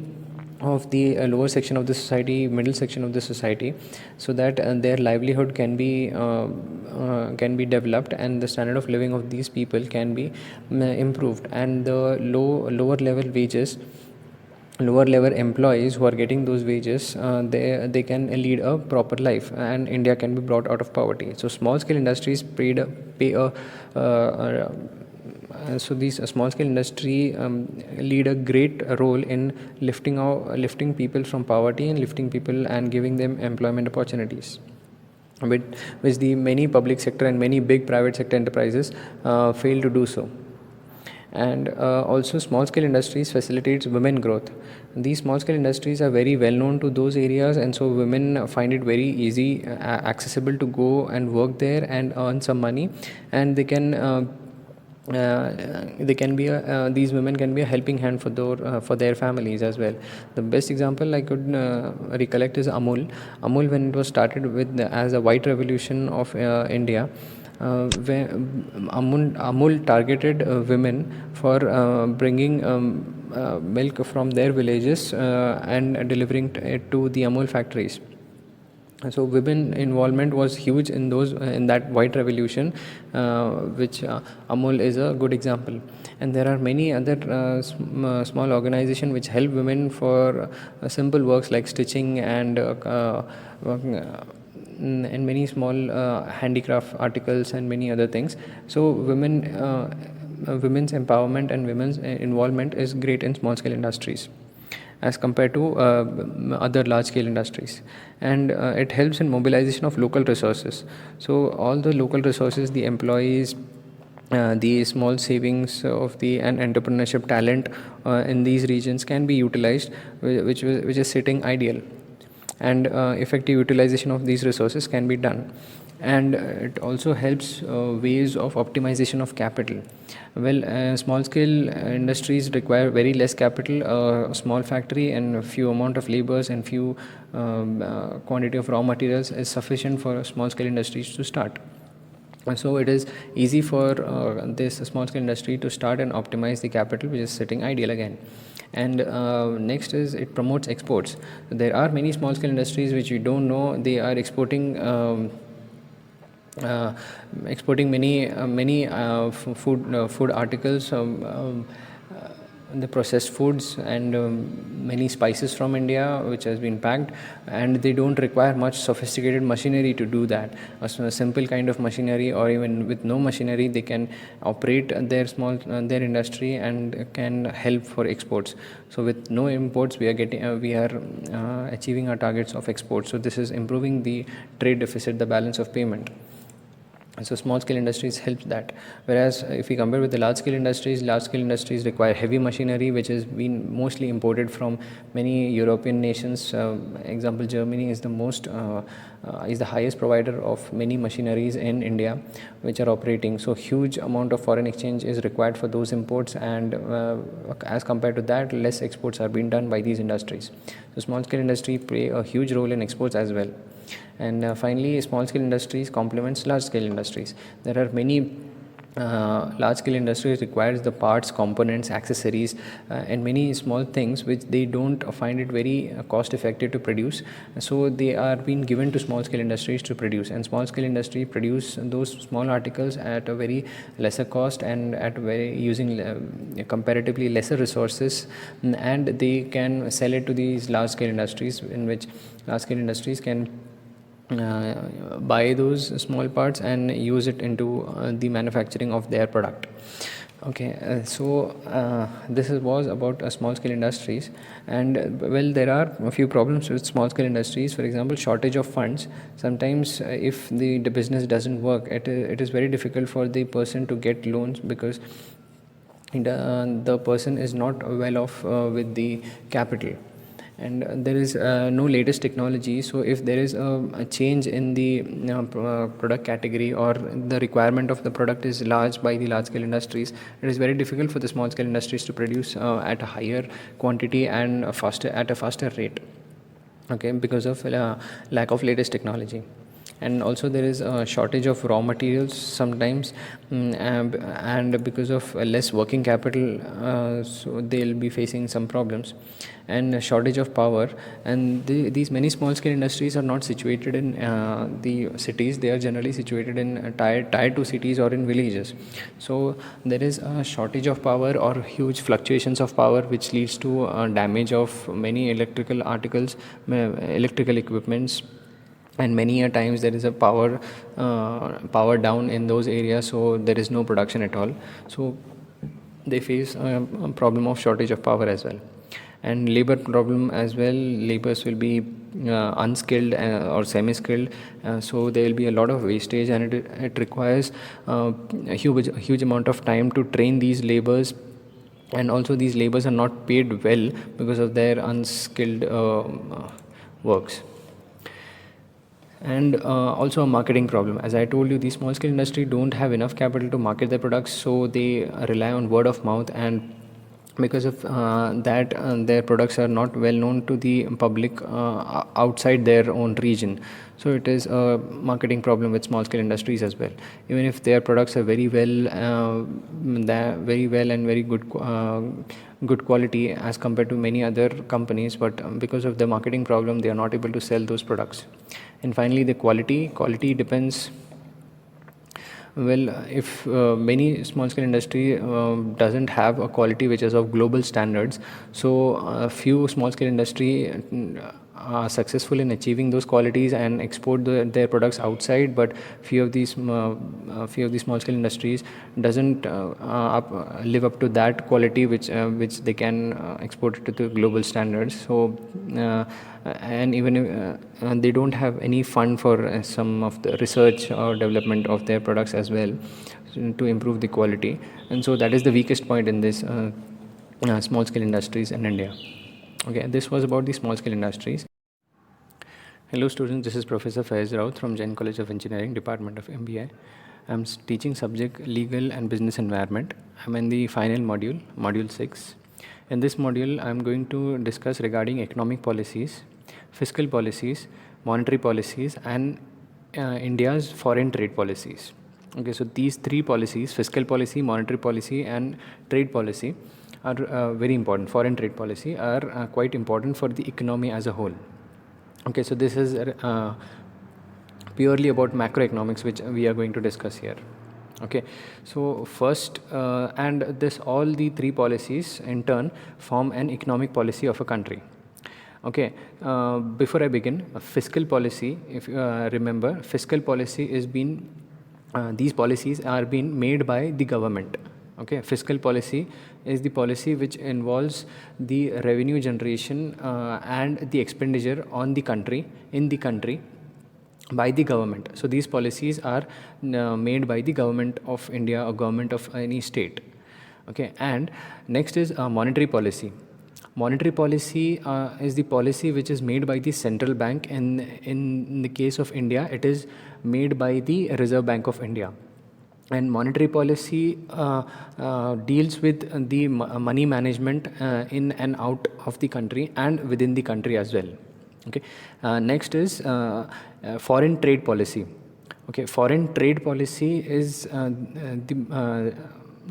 of the lower section of the society, middle section of the society, so that their livelihood can be developed, and the standard of living of these people can be improved. And the lower level employees who are getting those wages, they can lead a proper life, and India can be brought out of poverty. So small scale industries pay a so these small scale industry lead a great role in lifting people from poverty, and lifting people and giving them employment opportunities, which the many public sector and many big private sector enterprises fail to do so. And also small scale industries facilitates women growth. These small scale industries are very well known to those areas, and so women find it very easy, accessible to go and work there and earn some money. And they can be these women can be a helping hand for their families as well. The best example I could recollect is Amul, when it was started with as a white revolution of India, where Amul targeted women for bringing milk from their villages and delivering it to the Amul factories. So women involvement was huge in those in that white revolution, which Amul is a good example. And there are many other small organizations which help women for simple works like stitching and and many small handicraft articles and many other things. So women's empowerment and women's involvement is great in small scale industries as compared to other large scale industries. And it helps in mobilization of local resources. So all the local resources, the employees, the small savings of the and entrepreneurship talent in these regions can be utilized, which is sitting ideal. And effective utilization of these resources can be done. And it also helps ways of optimization of capital. Well, small scale industries require very less capital. A small factory and a few amount of laborers and few quantity of raw materials is sufficient for small scale industries to start. So it is easy for this small scale industry to start and optimize the capital, which is sitting ideal again. And next is it promotes exports. There are many small scale industries which you don't know, they are exporting exporting many food articles the processed foods and many spices from India, which has been packed, and they don't require much sophisticated machinery to do that. A simple kind of machinery, or even with no machinery, they can operate their industry and can help for exports. So with no imports, we are achieving our targets of exports. So this is improving the trade deficit, the balance of payment. So small scale industries help that. Whereas if we compare with the large scale industries require heavy machinery, which has been mostly imported from many European nations. Example, Germany is the highest provider of many machineries in India, which are operating. So huge amount of foreign exchange is required for those imports, and as compared to that, less exports are being done by these industries. So small scale industry play a huge role in exports as well. And finally, small scale industries complements large scale industries. There are many large scale industries requires the parts, components, accessories, and many small things which they don't find it very cost effective to produce. So they are being given to small scale industries to produce, and small scale industry produce those small articles at a very lesser cost and at very using comparatively lesser resources, and they can sell it to these large scale industries, in which large scale industries can buy those small parts and use it into the manufacturing of their product. Okay, this was about small scale industries. And well, there are a few problems with small scale industries. For example, shortage of funds. Sometimes if the business doesn't work, it is very difficult for the person to get loans, because the person is not well off with the capital, and there is no latest technology. So if there is a change in the product category, or the requirement of the product is large by the large scale industries, it is very difficult for the small scale industries to produce at a higher quantity and at a faster rate. Okay, because of lack of latest technology. And also there is a shortage of raw materials sometimes, and because of less working capital, so they'll be facing some problems. And a shortage of power. And these many small scale industries are not situated in the cities. They are generally situated in tier 2 cities or in villages. So there is a shortage of power or huge fluctuations of power, which leads to damage of many electrical articles, electrical equipments. And many a times there is a power down in those areas, so there is no production at all. So they face a problem of shortage of power as well. And labor problem as well. Laborers will be unskilled or semi-skilled, so there will be a lot of wastage, and it requires a huge amount of time to train these laborers. And also these laborers are not paid well because of their unskilled works. And also a marketing problem. As I told you, the small scale industry don't have enough capital to market their products, so they rely on word of mouth. And because of that, their products are not well known to the public outside their own region. So it is a marketing problem with small scale industries as well. Even if their products are very well and very good quality as compared to many other companies, but because of the marketing problem, they are not able to sell those products. And finally, the quality depends. Well, if many small scale industry doesn't have a quality which is of global standards, so few small scale industry are successful in achieving those qualities and export their products outside. But few of these small scale industries doesn't live up to that quality which they can export it to the global standards. So and even if, they don't have any fund for some of the research or development of their products as well, to improve the quality. And so that is the weakest point in this small scale industries in India. Okay, this was about the small scale industries. Hello students, this is Professor Faiz Raut from Jain College of Engineering, Department of MBA. I'm teaching subject Legal and Business Environment. I'm in the final module, Module 6. In this module, I'm going to discuss regarding economic policies, fiscal policies, monetary policies, and India's foreign trade policies. Okay, so these three policies, fiscal policy, monetary policy, and trade policy, are very important. Foreign trade policy are quite important for the economy as a whole. Okay, so this is purely about macroeconomics, which we are going to discuss here. Okay, so first, and this all the three policies in turn form an economic policy of a country. Okay, before I begin, fiscal policy, if you remember, fiscal policy is being, these policies are being made by the government. Okay, fiscal policy is the policy which involves the revenue generation and the expenditure on the country, in the country, by the government. So these policies are made by the government of India or government of any state. Okay, and next is monetary policy. Monetary policy is the policy which is made by the central bank, and in the case of India, it is made by the Reserve Bank of India. And monetary policy deals with the money management in and out of the country and within the country as well. Okay, next is foreign trade policy. Okay, foreign trade policy is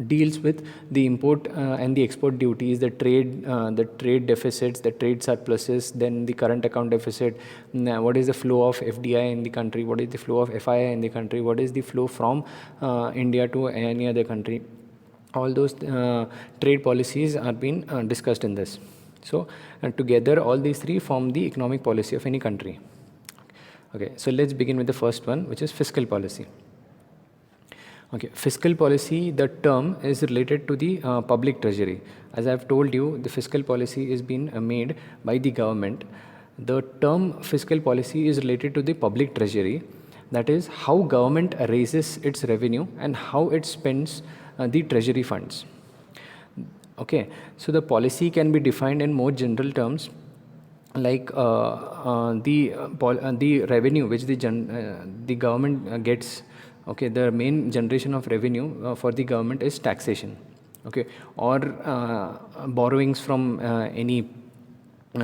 deals with the import and the export duties, the trade deficits, the trade surpluses, then the current account deficit, what is the flow of FDI in the country, what is the flow of FII in the country, what is the flow from India to any other country. All those trade policies are being discussed in this. So together all these three form the economic policy of any country. Okay, so let's begin with the first one, which is fiscal policy. Okay, fiscal policy, the term is related to the public treasury. As I have told you, the fiscal policy is being made by the government. The term fiscal policy is related to the public treasury. That is how government raises its revenue and how it spends the treasury funds. Okay, so the policy can be defined in more general terms, like the revenue which the government gets. Okay, the main generation of revenue for the government is taxation. Okay, or borrowings from any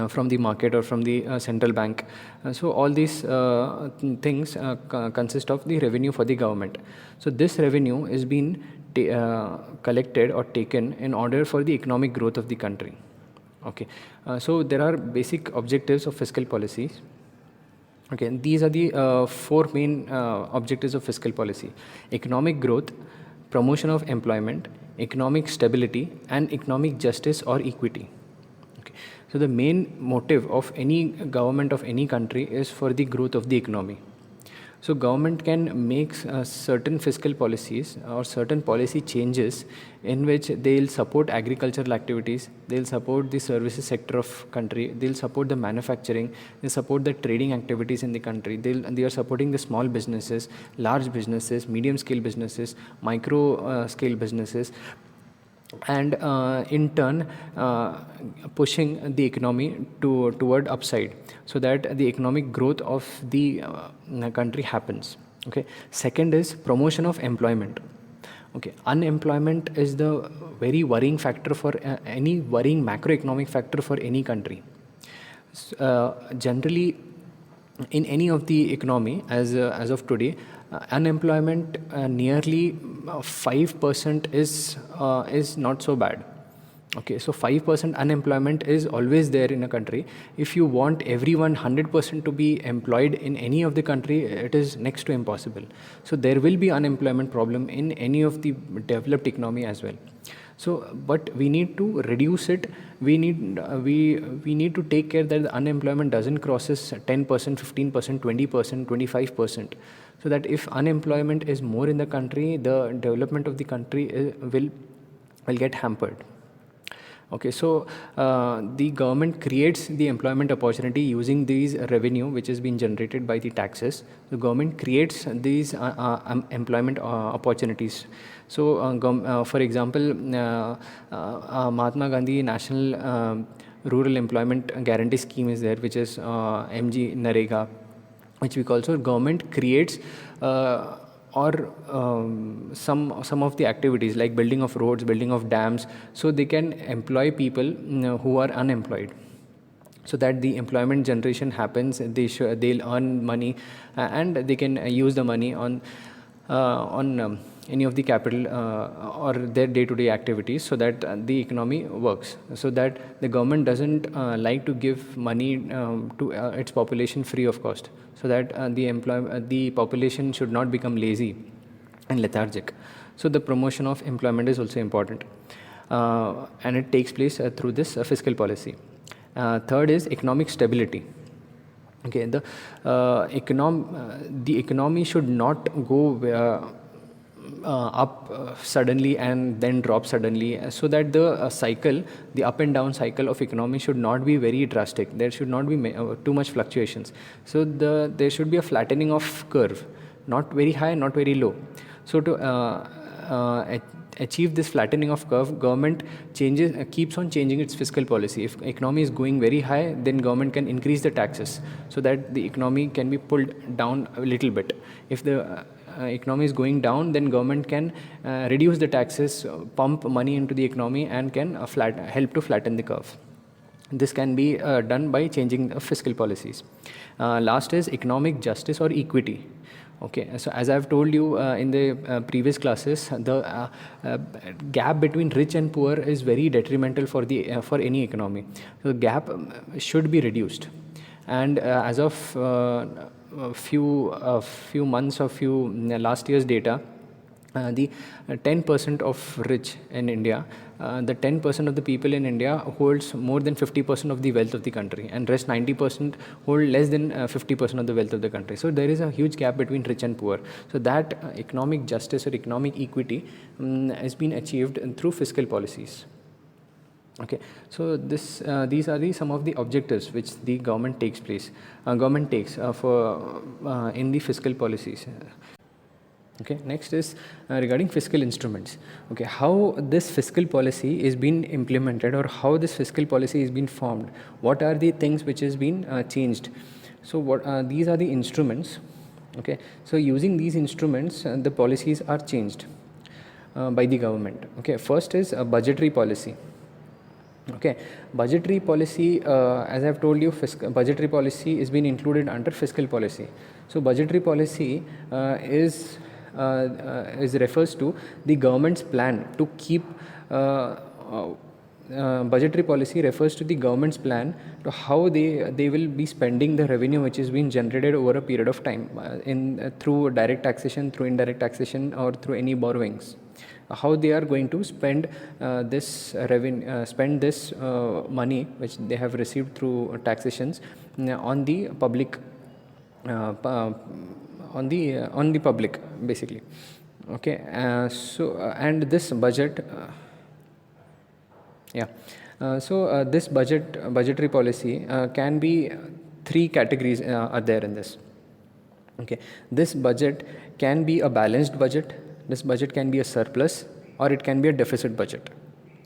from the market or from the central bank. So all these things consist of the revenue for the government. So this revenue is being collected or taken in order for the economic growth of the country. Okay, so there are basic objectives of fiscal policies. Okay, and these are the four main objectives of fiscal policy: economic growth, promotion of employment, economic stability, and economic justice or equity. Okay, so the main motive of any government of any country is for the growth of the economy. So government can make certain fiscal policies or certain policy changes in which they'll support agricultural activities, they'll support the services sector of country, they'll support the manufacturing, they support the trading activities in the country, they are supporting the small businesses, large businesses, medium scale businesses, micro scale businesses, and in turn pushing the economy toward upside, so that the economic growth of the country happens. Okay, second is promotion of employment. Okay, unemployment is the very worrying factor for any worrying macroeconomic factor for any country. Generally, in any of the economy, as of today, unemployment nearly 5% is not so bad. Okay, so 5% unemployment is always there in a country. If you want everyone 100% to be employed in any of the country, it is next to impossible. So there will be unemployment problem in any of the developed economy as well. So, but we need to reduce it. We need to take care that the unemployment doesn't crosses 10%, 15%, 20%, 25%. So that if unemployment is more in the country, the development of the country will get hampered. Okay, so the government creates the employment opportunity using these revenue which has been generated by the taxes. The government creates these employment opportunities. So, for example, Mahatma Gandhi National Rural Employment Guarantee Scheme is there, which is MG Narega, which we call. So government creates some of the activities like building of roads, building of dams, so they can employ people who are unemployed, so that the employment generation happens. They'll earn money and they can use the money on any of the capital or their day-to-day activities, so that the economy works, so that the government doesn't like to give money to its population free of cost, so that the population should not become lazy. and lethargic. So the promotion of employment is also important, and it takes place through this fiscal policy. Third is economic stability. Okay, the economy should not go up suddenly and then drop suddenly, so that the up and down cycle of economy should not be very drastic. There should not be too much fluctuations. So there should be a flattening of curve, not very high, not very low. So to achieve this flattening of curve, government keeps on changing its fiscal policy. If economy is going very high, then government can increase the taxes so that the economy can be pulled down a little bit. If the economy is going down, then government can reduce the taxes, pump money into the economy, and can help to flatten the curve. This can be done by changing fiscal policies. Last is economic justice or equity. Okay, so as I've told you in the previous classes, the gap between rich and poor is very detrimental for any economy. So the gap should be reduced, and as of few months or last year's data, the 10% of rich in India, the 10% of the people in India holds more than 50% of the wealth of the country, and rest 90% hold less than 50% of the wealth of the country. So there is a huge gap between rich and poor. So that economic justice or economic equity has been achieved through fiscal policies. Okay, so these are some of the objectives which the government takes in the fiscal policies. Okay, next is regarding fiscal instruments. Okay, how this fiscal policy is being implemented, or how this fiscal policy is being formed. What are the things which has been changed? So these are the instruments. Okay, so using these instruments, the policies are changed by the government. Okay, first is a budgetary policy. Okay, budgetary policy, as I've told you, budgetary policy is being included under fiscal policy. So budgetary policy refers to the government's plan to keep budgetary policy refers to the government's plan to how they will be spending the revenue which is being generated over a period of time through direct taxation, through indirect taxation, or through any borrowings. How they are going to spend this revenue, money which they have received through taxations on the public, on the public, basically. Okay, and this budget, this budgetary policy can be three categories are there in this. Okay, this budget can be a balanced budget. This budget can be a surplus, or it can be a deficit budget.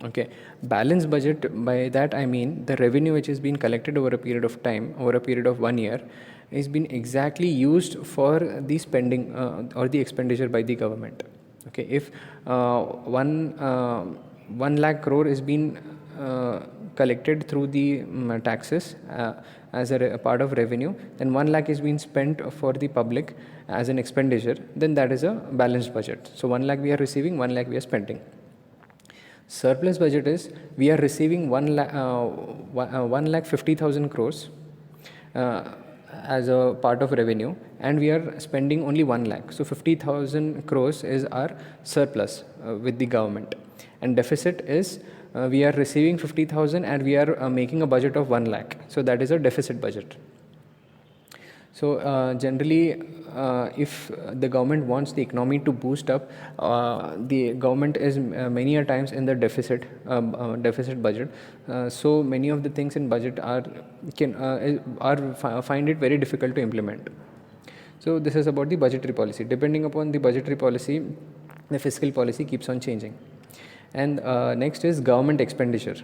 Okay, balanced budget, by that I mean the revenue which is being collected over a period of time, over a period of 1 year, is being exactly used for the spending or the expenditure by the government. Okay, if 1 lakh crore is being collected through the taxes as a part of revenue, then 1 lakh is being spent for the public as an expenditure, then that is a balanced budget. So 1 lakh we are receiving, 1 lakh we are spending. Surplus budget is we are receiving 1,50,000 crores as a part of revenue, and we are spending only 1 lakh. So 50,000 crores is our surplus with the government. And deficit is we are receiving 50,000 and we are making a budget of 1 lakh. So that is a deficit budget. So generally, if the government wants the economy to boost up, the government is many a times in the deficit budget. So many of the things in budget find it very difficult to implement. So this is about the budgetary policy. Depending upon the budgetary policy, the fiscal policy keeps on changing. And next is government expenditure.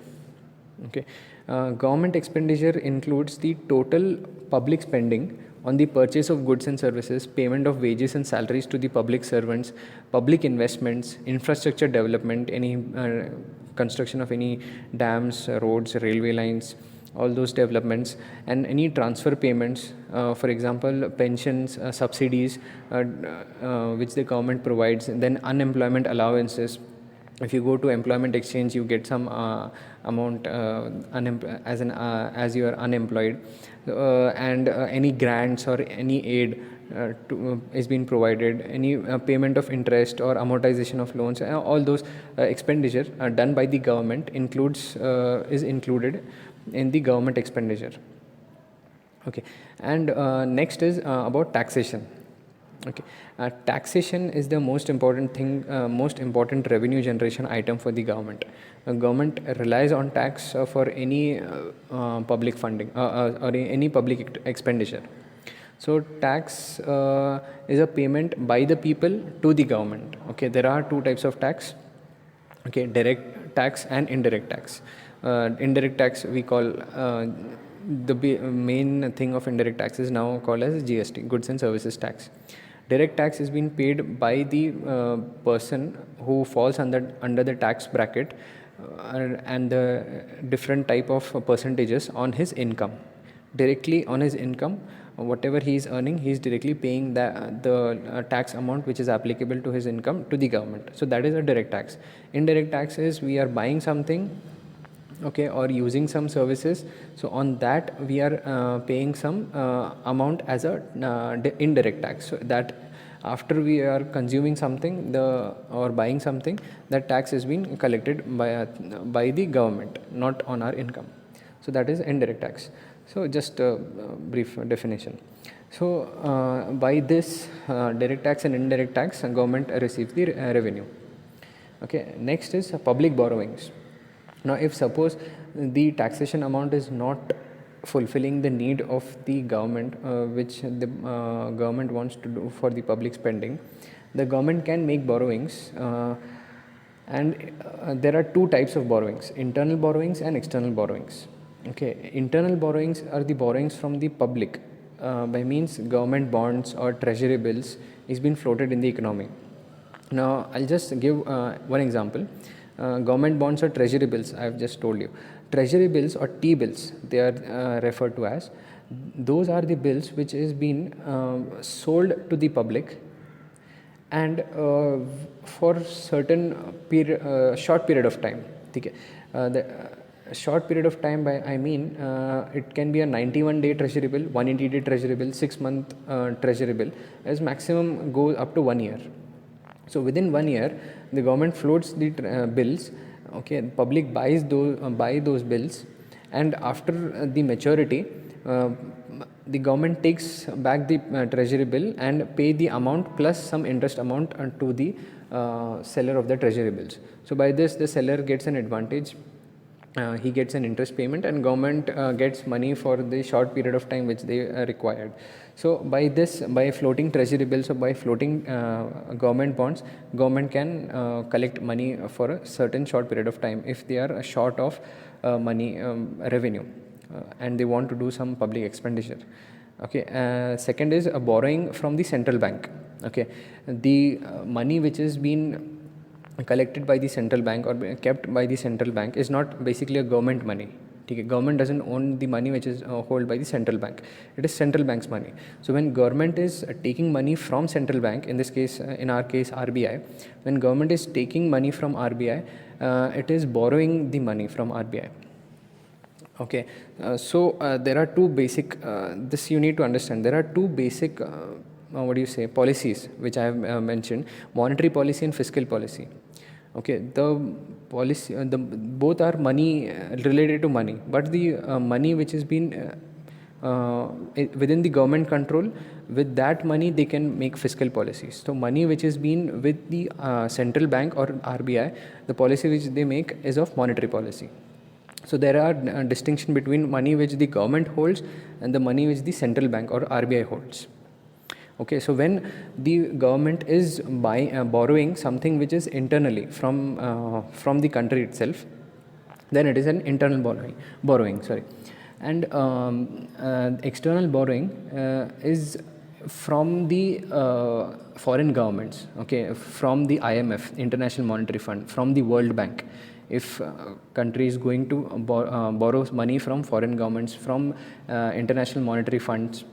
Okay, government expenditure includes the total public spending on the purchase of goods and services, payment of wages and salaries to the public servants, public investments, infrastructure development, any construction of any dams, roads, railway lines, all those developments, and any transfer payments, for example, pensions, subsidies which the government provides, then unemployment allowances, If you go to employment exchange, you get some amount as you are unemployed, and any grants or any aid is being provided, any payment of interest or amortization of loans, all those expenditure done by the government is included in the government expenditure. Okay, and next is about taxation. Okay, taxation is the most important thing, most important revenue generation item for the government. Government relies on tax for any public funding or any public expenditure. So tax is a payment by the people to the government. Okay, there are two types of tax. Okay, direct tax and indirect tax. Indirect tax we call main thing of indirect tax is now called as GST, goods and services tax. Direct tax is being paid by the person who falls under the tax bracket, and the different type of percentages on his income. Directly on his income, whatever he is earning, he is directly paying the tax amount which is applicable to his income to the government. So that is a direct tax. Indirect tax is we are buying something, okay, or using some services, so on that we are paying some amount as a indirect tax. So that after we are consuming something or buying something, that tax is being collected by the government, not on our income. So that is indirect tax. So just a brief definition. So by this direct tax and indirect tax, government receives the revenue. Okay, next is public borrowings. Now if suppose the taxation amount is not fulfilling the need of the government, which the government wants to do for the public spending, the government can make borrowings, and there are two types of borrowings: internal borrowings and external borrowings. Okay, internal borrowings are the borrowings from the public, by means government bonds or treasury bills is being floated in the economy. Now I'll just give one example. Government bonds or treasury bills, I have just told you. Treasury bills or T-bills, they are referred to as. Those are the bills which is been sold to the public, and for certain short period of time. Okay. The short period of time, by I mean it can be a 91-day treasury bill, 180-day treasury bill, 6-month treasury bill, as maximum goes up to 1 year. So within 1 year, the government floats the bills. Okay, public buys those bills, and after the maturity, the government takes back the treasury bill and pay the amount plus some interest amount to the seller of the treasury bills. So by this, the seller gets an advantage. He gets an interest payment, and government gets money for the short period of time which they required. So by this, by floating treasury bills or by floating government bonds, government can collect money for a certain short period of time if they are short of money revenue, and they want to do some public expenditure. Okay, second is borrowing from the central bank. Okay, the money which is been collected by the central bank or kept by the central bank is not basically a government money. Okay, government doesn't own the money which is held by the central bank. It is central bank's money. So when government is taking money from central bank, in this case, in our case RBI, when government is taking money from RBI, it is borrowing the money from RBI. Okay, so there are two basic, this you need to understand, there are two basic policies which I have mentioned: monetary policy and fiscal policy. Okay, the policy, the both are money, related to money, but the money which has been within the government control, with that money they can make fiscal policies. So money which has been with the central bank or RBI, the policy which they make is of monetary policy. So there are distinction between money which the government holds and the money which the central bank or RBI holds. Okay, so when the government is borrowing something which is internally from the country itself, then it is an internal borrowing. Sorry, and external borrowing is from the foreign governments. Okay, from the IMF, International Monetary Fund, from the World Bank. If country is going to borrow money from foreign governments, from international monetary funds,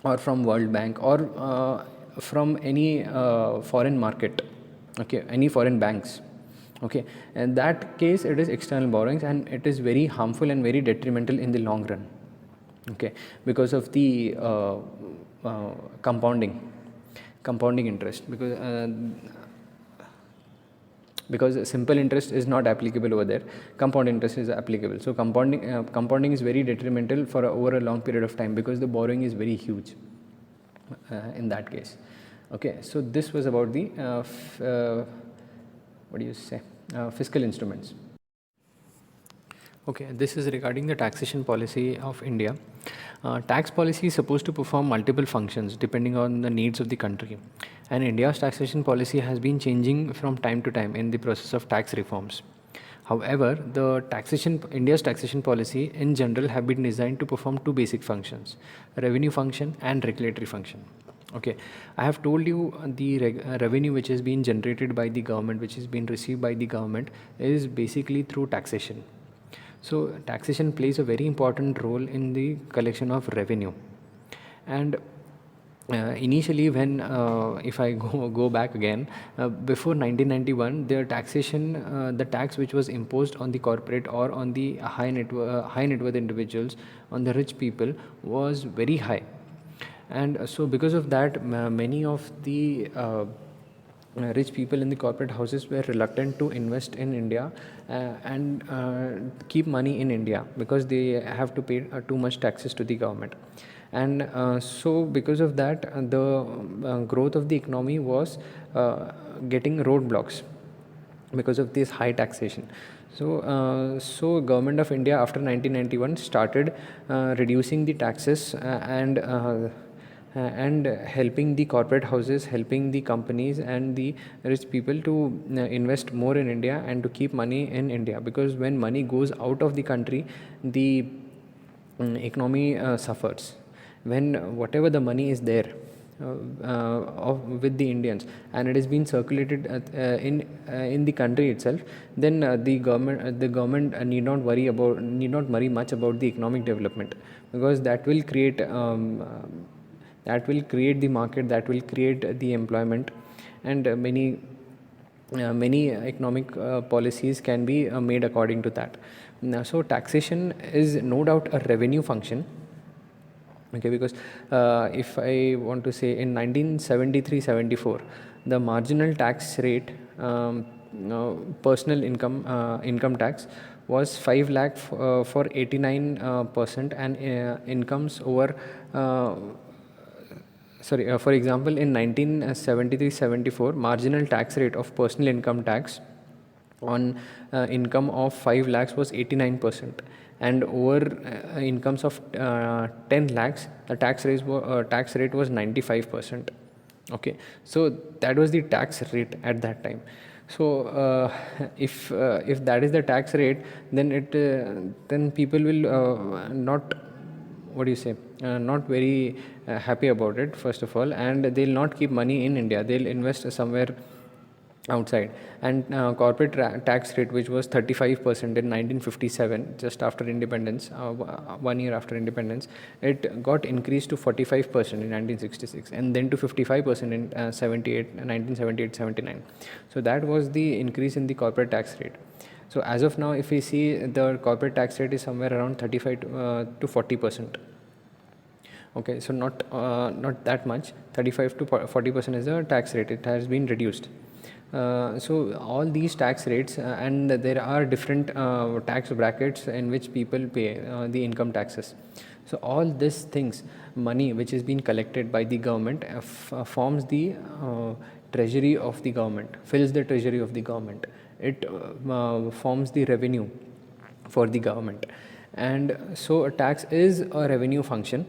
or from World Bank, or from any foreign market, okay, any foreign banks, Okay, in that case it is external borrowings, and it is very harmful and very detrimental in the long run. Okay, because of the uh, compounding compounding interest, because simple interest is not applicable over there, compound interest is applicable. So compounding is very detrimental for over a long period of time, because the borrowing is very huge in that case. Okay, so this was about the what do you say, fiscal instruments. Okay, this is regarding the taxation policy of India. Tax policy is supposed to perform multiple functions depending on the needs of the country. And India's taxation policy has been changing from time to time in the process of tax reforms. However, India's taxation policy in general have been designed to perform two basic functions: revenue function and regulatory function. Okay, I have told you the revenue which is being generated by the government, which is being received by the government, is basically through taxation. So taxation plays a very important role in the collection of revenue. And initially, when if I go back again, before 1991, the tax which was imposed on the corporate or on the high net worth individuals, on the rich people, was very high. And so because of that, many of the rich people in the corporate houses were reluctant to invest in India and keep money in India, because they have to pay too much taxes to the government. And so because of that, the growth of the economy was getting roadblocks because of this high taxation. So government of India after 1991 started reducing the taxes and helping the corporate houses, helping the companies and the rich people to invest more in India and to keep money in India, because when money goes out of the country, the economy suffers. When whatever the money is there with the Indians, and it is being circulated in the country itself, then the government need not worry much about the economic development, because that will create the market, that will create the employment, and many economic policies can be made according to that. Now, so taxation is no doubt a revenue function. Okay, because if I want to say, in 1973-74, the marginal tax rate, personal income tax, was 5 lakh for 89%, and incomes over for example, in 1973-74, marginal tax rate of personal income tax on income of 5 lakhs was 89%, and over incomes of 10 lakhs, the tax rate was 95%. Okay, so that was the tax rate at that time. So if that is the tax rate, then people will not, what do you say, not very happy about it, first of all, and they'll not keep money in India, they'll invest somewhere outside. And corporate tax rate, which was 35% in 1957, just after independence, 1 year after independence, it got increased to 45% in 1966, and then to 55% in 1978-79. So that was the increase in the corporate tax rate. So as of now, if we see, the corporate tax rate is somewhere around 35 to 40%. Okay, so not that much. 35 to 40% is the tax rate. It has been reduced. So all these tax rates, and there are different tax brackets in which people pay the income taxes. So all these things, money which is being collected by the government, forms the treasury of the government, fills the treasury of the government. It forms the revenue for the government. And so a tax is a revenue function,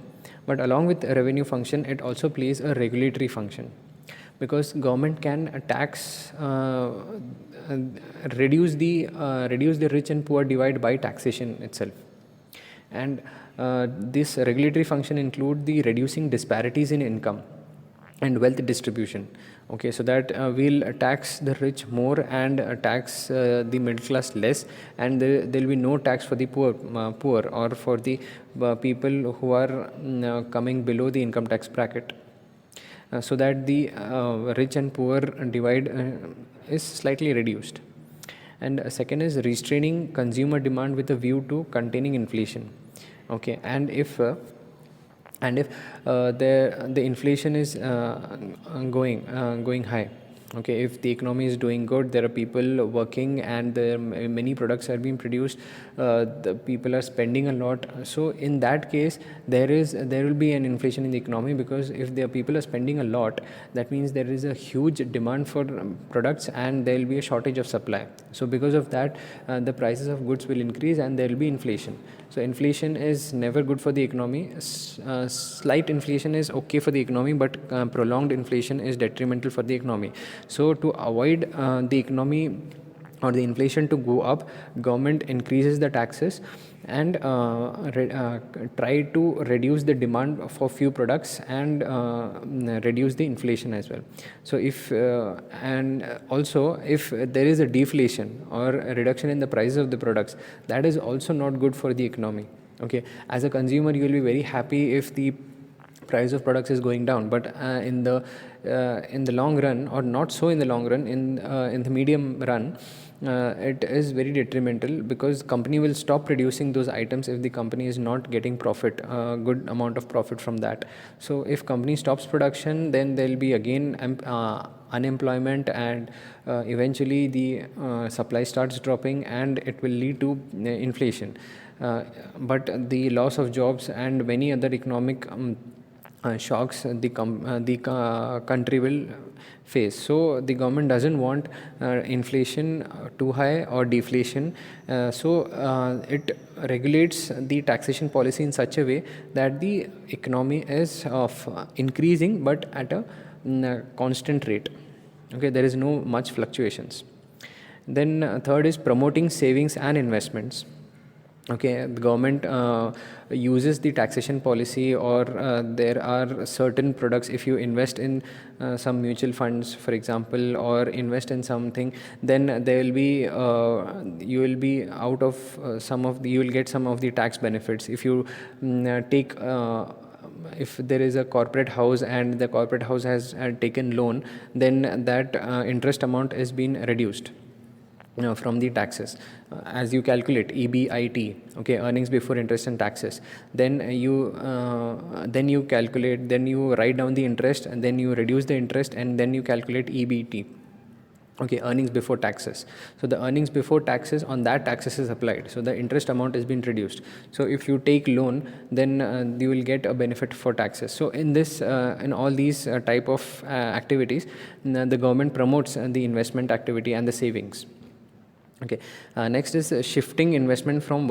but along with a revenue function, it also plays a regulatory function, because government can tax reduce the rich and poor divide by taxation itself. And this regulatory function include the reducing disparities in income and wealth distribution. Okay, so that we'll tax the rich more and tax the middle class less, and there will be no tax for the poor or for the people who are coming below the income tax bracket, so that the rich and poor divide is slightly reduced. And second is restraining consumer demand with a view to containing inflation. Okay, and if the inflation is going high, okay, if the economy is doing good, there are people working and there are many products are being produced, the people are spending a lot, so in that case there will be an inflation in the economy, because if the people are spending a lot, that means there is a huge demand for products and there will be a shortage of supply. So because of that, the prices of goods will increase and there will be inflation. So inflation is never good for the economy. Slight inflation is okay for the economy, but prolonged inflation is detrimental for the economy. So to avoid the economy or the inflation to go up, government increases the taxes and try to reduce the demand for few products and reduce the inflation as well. So if and also if there is a deflation or a reduction in the price of the products, that is also not good for the economy. Okay, as a consumer you will be very happy if the price of products is going down, but in the long run, or not so in the long run, in the medium run, it is very detrimental, because company will stop producing those items if the company is not getting profit, good amount of profit from that. So if company stops production, then there will be again unemployment, and eventually the supply starts dropping and it will lead to inflation. But the loss of jobs and many other economic shocks the country will face. So the government doesn't want inflation too high or deflation. So it regulates the taxation policy in such a way that the economy is of increasing, but at a constant rate. Okay, there is no much fluctuations. Then third is promoting savings and investments. Okay, the government uses the taxation policy, or there are certain products. If you invest in some mutual funds, for example, or invest in something, then there will be you will be out of you will get some of the tax benefits. If you take if there is a corporate house and the corporate house has taken loan, then that interest amount is being reduced from the taxes. As you calculate EBIT, okay, earnings before interest and taxes, then you calculate, then you write down the interest, and then you reduce the interest, and then you calculate EBT, okay, earnings before taxes. So the earnings before taxes, on that taxes is applied, so the interest amount has been reduced. So if you take loan, then you will get a benefit for taxes. So in all these type of activities, the government promotes the investment activity and the savings. Okay, next is shifting investment from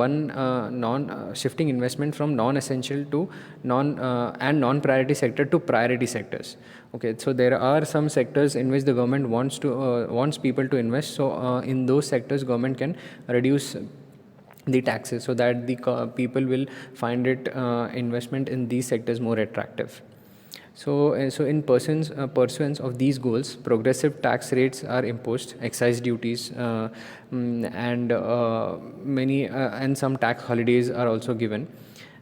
shifting investment from non-essential to non-priority sector to priority sectors. Okay, so there are some sectors in which the government wants people to invest. So in those sectors, government can reduce the taxes, so that the people will find it investment in these sectors more attractive. So in pursuance of these goals, progressive tax rates are imposed, excise duties, and some tax holidays are also given.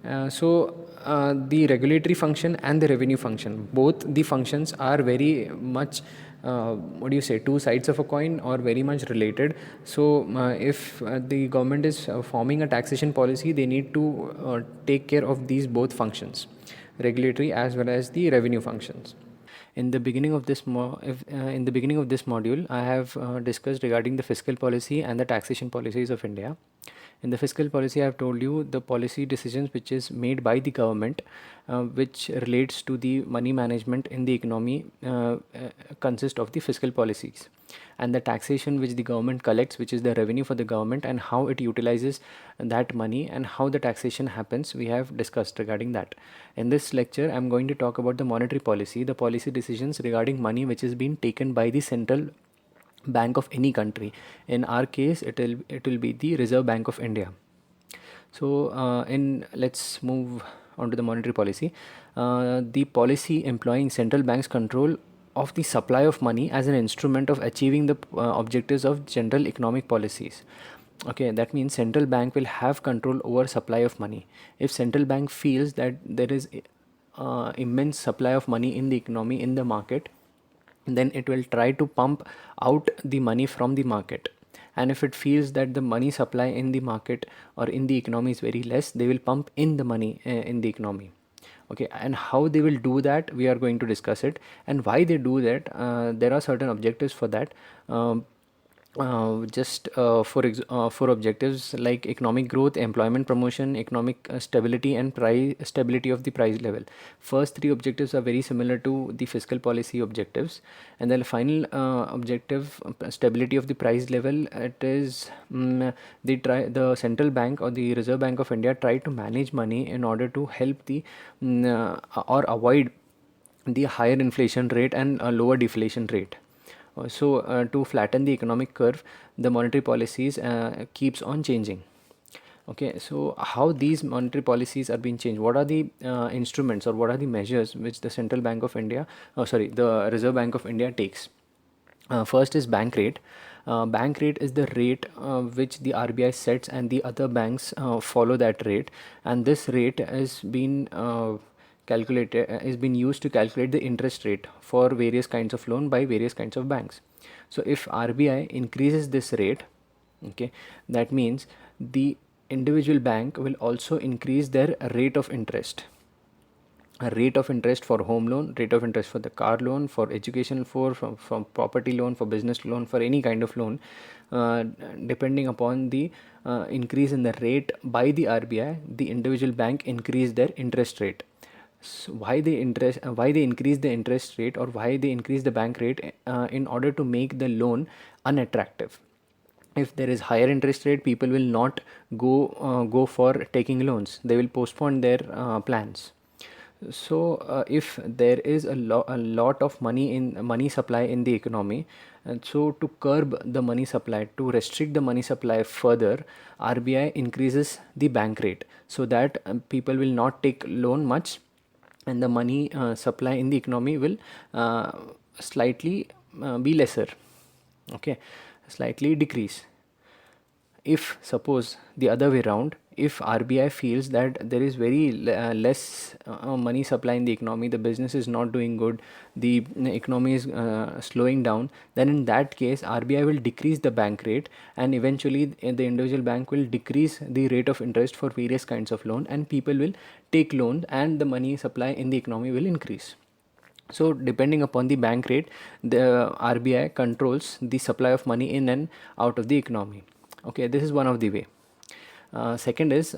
The regulatory function and the revenue function, both the functions are very much, what do you say, two sides of a coin, or very much related. So if the government is forming a taxation policy, they need to take care of these both functions, regulatory as well as the revenue functions. In the beginning of in the beginning of this module, I have discussed regarding the fiscal policy and the taxation policies of India. In the fiscal policy, I have told you the policy decisions which is made by the government, which relates to the money management in the economy, consist of the fiscal policies, and the taxation which the government collects, which is the revenue for the government, and how it utilizes that money and how the taxation happens, we have discussed regarding that. In this lecture, I am going to talk about the monetary policy, the policy decisions regarding money which is being taken by the central bank of any country. In our case, it will be the Reserve Bank of India. So in let's move on to the monetary policy. The policy employing central bank's control of the supply of money as an instrument of achieving the objectives of general economic policies. Okay, that means central bank will have control over supply of money. If central bank feels that there is immense supply of money in the economy, in the market, then it will try to pump out the money from the market. and if it feels that the money supply in the market or in the economy is very less, they will pump in the money in the economy. Okay, and how they will do that, we are going to discuss it, and why they do that. There are certain objectives for that. um, just for objectives like economic growth, employment promotion, economic stability, and price stability of the price level. First three objectives are very similar to the fiscal policy objectives, and then the final objective, stability of the price level, it is the central bank or the Reserve Bank of India try to manage money in order to help the or avoid the higher inflation rate and a lower deflation rate. To flatten the economic curve, the monetary policies keeps on changing. Okay, so how these monetary policies are being changed? What are the instruments or what are the measures which the Central Bank of India, the Reserve Bank of India takes? First is bank rate. Bank rate is the rate which the RBI sets, and the other banks follow that rate. And this rate has been is been used to calculate the interest rate for various kinds of loan by various kinds of banks. So if RBI increases this rate, okay, that means the individual bank will also increase their rate of interest. A rate of interest for home loan, rate of interest for the car loan, for education, from property loan, for business loan, for any kind of loan, uh, depending upon the increase in the rate by the RBI, the individual bank increase their interest rate. So why they increase the interest rate, or why they increase the bank rate, in order to make the loan unattractive. If there is higher interest rate, people will not go for taking loans. They will postpone their plans. So if there is a lot of money supply in the economy, and so to curb the money supply, to restrict the money supply further, RBI increases the bank rate, so that people will not take loan much, and the money supply in the economy will uh, slightly be lesser. Okay, slightly decrease. If suppose the other way around, if RBI feels that there is very less money supply in the economy, the business is not doing good, the economy is slowing down, then in that case RBI will decrease the bank rate, and eventually the individual bank will decrease the rate of interest for various kinds of loan, and people will take loans, and the money supply in the economy will increase. So depending upon the bank rate, the RBI controls the supply of money in and out of the economy. Okay, this is one of the way. Second is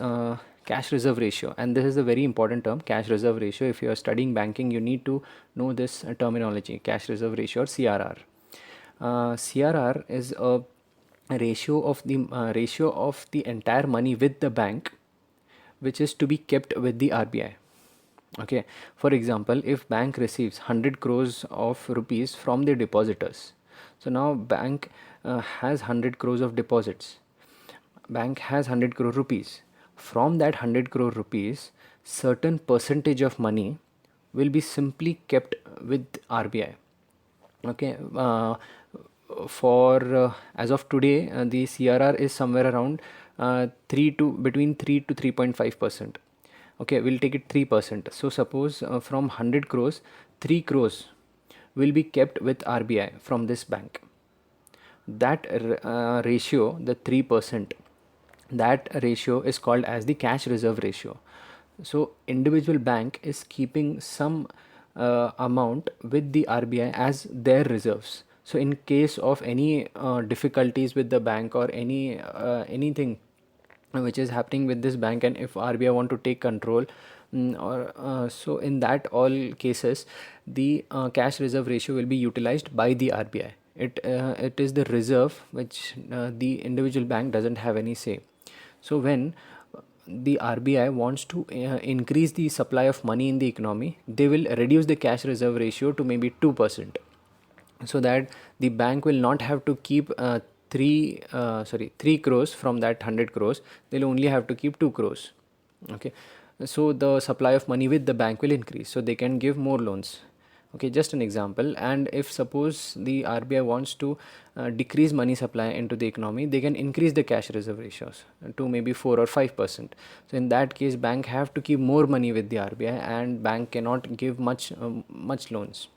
cash reserve ratio, and this is a very important term, cash reserve ratio. If you are studying banking, you need to know this terminology, cash reserve ratio, or CRR. CRR is a ratio of the entire money with the bank, which is to be kept with the RBI. Okay, for example, if bank receives 100 crores of rupees from the depositors, so now bank has 100 crores of deposits, bank has 100 crore rupees. From that 100 crore rupees, certain percentage of money will be simply kept with RBI. Okay, for as of today, the CRR is somewhere around 3 to between 3 to 3.5%. Okay, we'll take it 3%. So suppose from 100 crores, 3 crores will be kept with RBI from this bank. That ratio, the 3%, that ratio is called as the cash reserve ratio. So individual bank is keeping some amount with the RBI as their reserves. So in case of any difficulties with the bank, or anything which is happening with this bank, and if RBI want to take control, or so in that all cases, the cash reserve ratio will be utilized by the RBI. It is the reserve which the individual bank doesn't have any say. So when the RBI wants to increase the supply of money in the economy, they will reduce the cash reserve ratio to maybe 2%, so that the bank will not have to keep 3 crores from that 100 crores. They'll only have to keep 2 crores. Okay, so the supply of money with the bank will increase, so they can give more loans. Okay, just an example. And if suppose the RBI wants to decrease money supply into the economy, they can increase the cash reserve ratios to maybe 4 or 5%. So in that case, bank have to keep more money with the RBI, and bank cannot give much loans.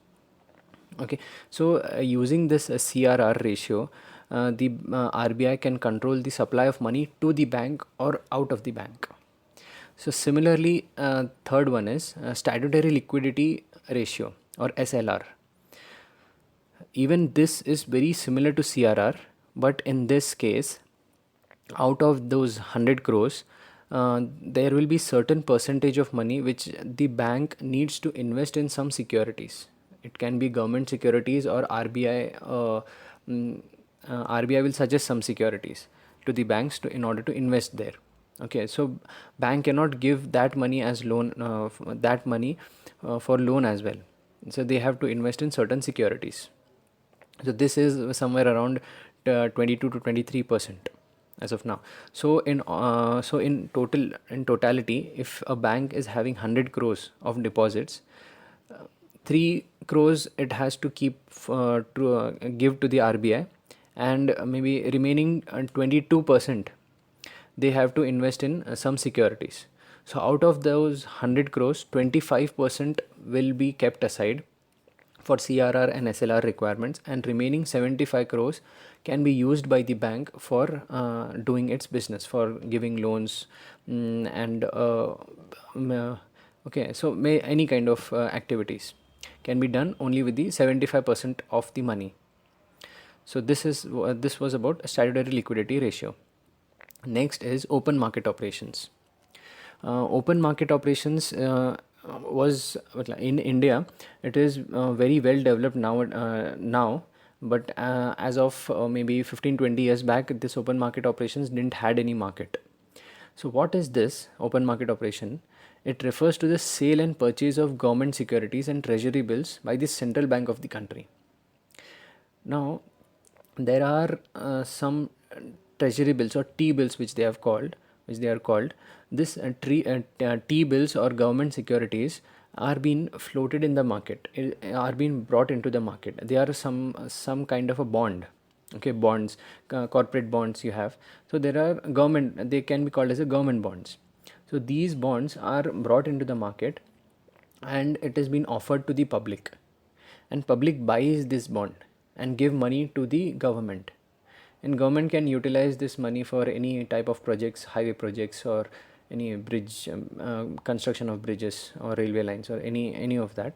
Okay, so using this CRR ratio, the RBI can control the supply of money to the bank or out of the bank. So similarly, third one is statutory liquidity ratio or SLR. Even this is very similar to CRR, but in this case, out of those 100 crores, there will be certain percentage of money which the bank needs to invest in some securities. It can be government securities or RBI. RBI will suggest some securities to the banks in order to invest there. Okay, so bank cannot give that money as loan, that money for loan as well. So they have to invest in certain securities. So this is somewhere around 22 to 23% as of now. So in totality, if a bank is having 100 crores of deposits, 3 crores it has to keep to give to the RBI, and maybe remaining 22% they have to invest in some securities. So out of those 100 crores, 25% will be kept aside for CRR and SLR requirements, and remaining 75 crores can be used by the bank for doing its business, for giving loans, and okay, so any kind of activities can be done only with the 75% of the money. So this was about statutory liquidity ratio. Next is open market operations. Open market operations was in India. It is very well developed now, but as of maybe 15-20 years back, this open market operations didn't had any market. So what is this open market operation? It refers to the sale and purchase of government securities and treasury bills by the central bank of the country. Now, there are some treasury bills or T bills which they are called. This T bills or government securities are being floated in the market, are being brought into the market. They are some kind of a bond. Okay, bonds, corporate bonds you have. So there are government, they can be called as a government bonds. So these bonds are brought into the market, and it has been offered to the public, and public buys this bond and give money to the government, and government can utilize this money for any type of projects, highway projects, or any bridge, construction of bridges or railway lines, or any of that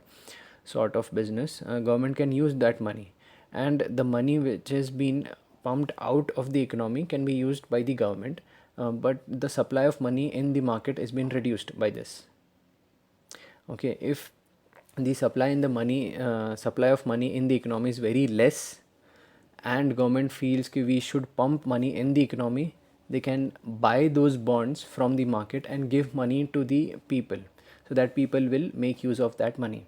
sort of business. Government can use that money, and the money which has been pumped out of the economy can be used by the government, but the supply of money in the market is being reduced by this. Okay, if the supply of money in the economy is very less, and government feels that we should pump money in the economy, they can buy those bonds from the market and give money to the people, so that people will make use of that money.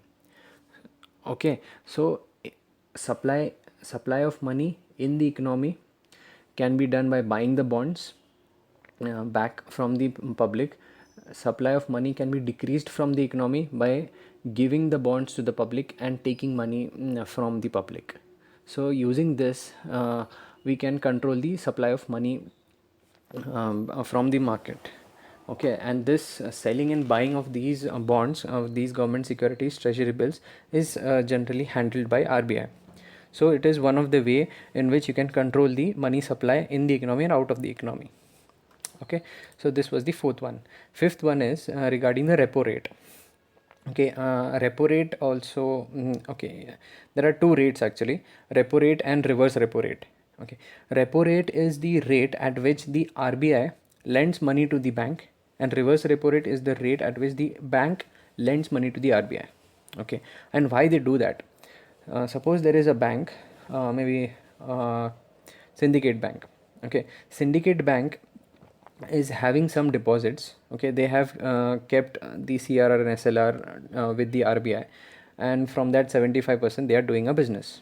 Okay, so supply of money in the economy can be done by buying the bonds back from the public. Supply of money can be decreased from the economy by giving the bonds to the public and taking money from the public. So using this, we can control the supply of money from the market. Okay, and this selling and buying of these bonds, of these government securities, treasury bills, is generally handled by RBI. So it is one of the way in which you can control the money supply in the economy and out of the economy. Okay, so this was the fourth one. Fifth one is regarding the repo rate. Okay, repo rate also, okay, there are two rates actually, repo rate and reverse repo rate. Okay, repo rate is the rate at which the RBI lends money to the bank, and reverse repo rate is the rate at which the bank lends money to the RBI. Okay, and why they do that? Suppose there is a bank, maybe syndicate bank. Okay, syndicate bank is having some deposits. Okay, they have kept the CRR and SLR with the RBI, and from that 75% they are doing a business.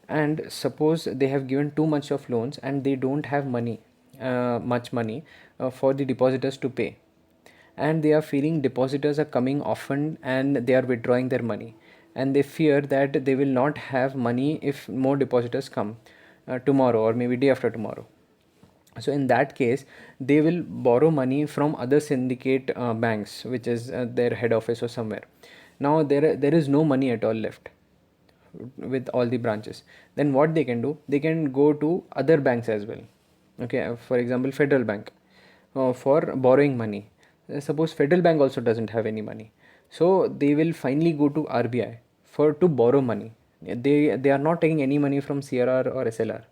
And suppose they have given too much of loans and they don't have money, much money for the depositors to pay, and they are feeling depositors are coming often and they are withdrawing their money, and they fear that they will not have money if more depositors come tomorrow or maybe day after tomorrow. So in that case, they will borrow money from other syndicate banks, which is their head office or somewhere. Now there is no money at all left. with all the branches. Then what they can do, they can go to other banks as well. Okay, for example, Federal Bank, for borrowing money. Suppose Federal Bank also doesn't have any money, so they will finally go to RBI for to borrow money. They are not taking any money from CRR or SLR.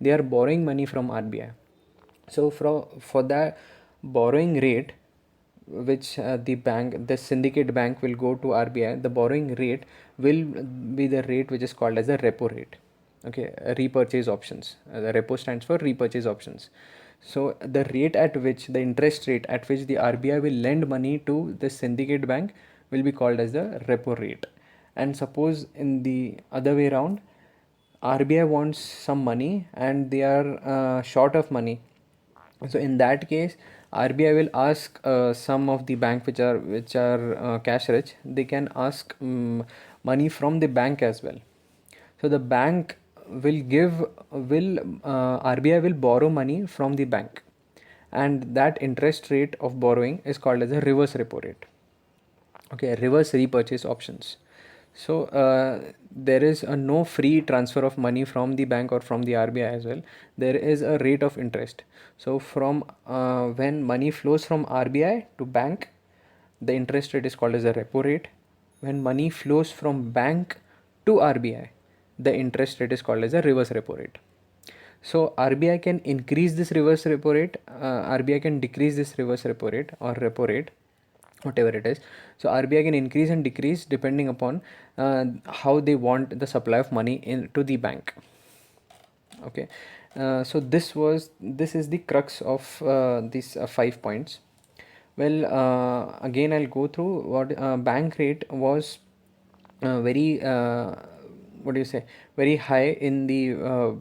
They are borrowing money from RBI. So for that borrowing rate, which the syndicate bank will go to RBI, the borrowing rate will be the rate which is called as a repo rate. Okay, repurchase options. The repo stands for repurchase options. So the rate at which, the interest rate at which the RBI will lend money to the syndicate bank will be called as the repo rate. And suppose in the other way around, RBI wants some money and they are short of money. So in that case, RBI will ask some of the bank which are cash rich. They can ask money from the bank as well. So the bank will give will RBI will borrow money from the bank, and that interest rate of borrowing is called as a reverse repo rate. Okay, reverse repurchase options. So there is a no free transfer of money from the bank or from the RBI as well. There is a rate of interest. So from when money flows from RBI to bank, the interest rate is called as a repo rate. When money flows from bank to RBI, the interest rate is called as a reverse repo rate. So RBI can increase this reverse repo rate, RBI can decrease this reverse repo rate or repo rate, whatever it is. So RBI can increase and decrease depending upon how they want the supply of money into the bank. Okay, so this is the crux of these 5 points. Well, again I'll go through what bank rate was very what do you say, very high in the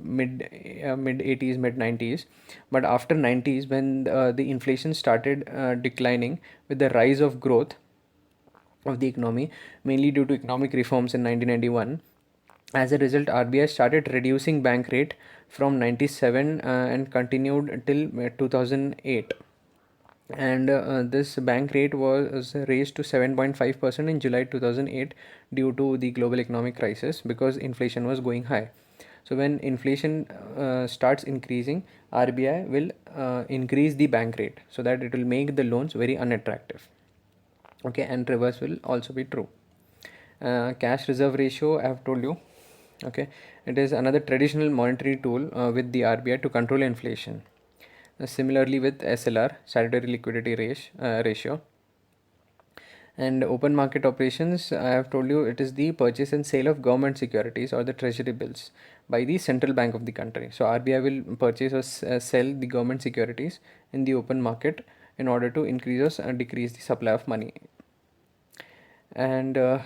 mid 80s, mid 90s. But after 90s, when the inflation started declining with the rise of growth of the economy, mainly due to economic reforms in 1991, as a result, RBI started reducing bank rate from 97 and continued till 2008. And this bank rate was raised to 7.5% in July 2008 due to the global economic crisis, because inflation was going high. So when inflation starts increasing, RBI will increase the bank rate so that it will make the loans very unattractive. Okay, and reverse will also be true. Cash reserve ratio, I have told you. Okay, it is another traditional monetary tool with the RBI to control inflation. Similarly with SLR, statutory liquidity ratio. And open market operations, I have told you, it is the purchase and sale of government securities or the treasury bills by the central bank of the country. So RBI will purchase or sell the government securities in the open market in order to increase or decrease the supply of money. And the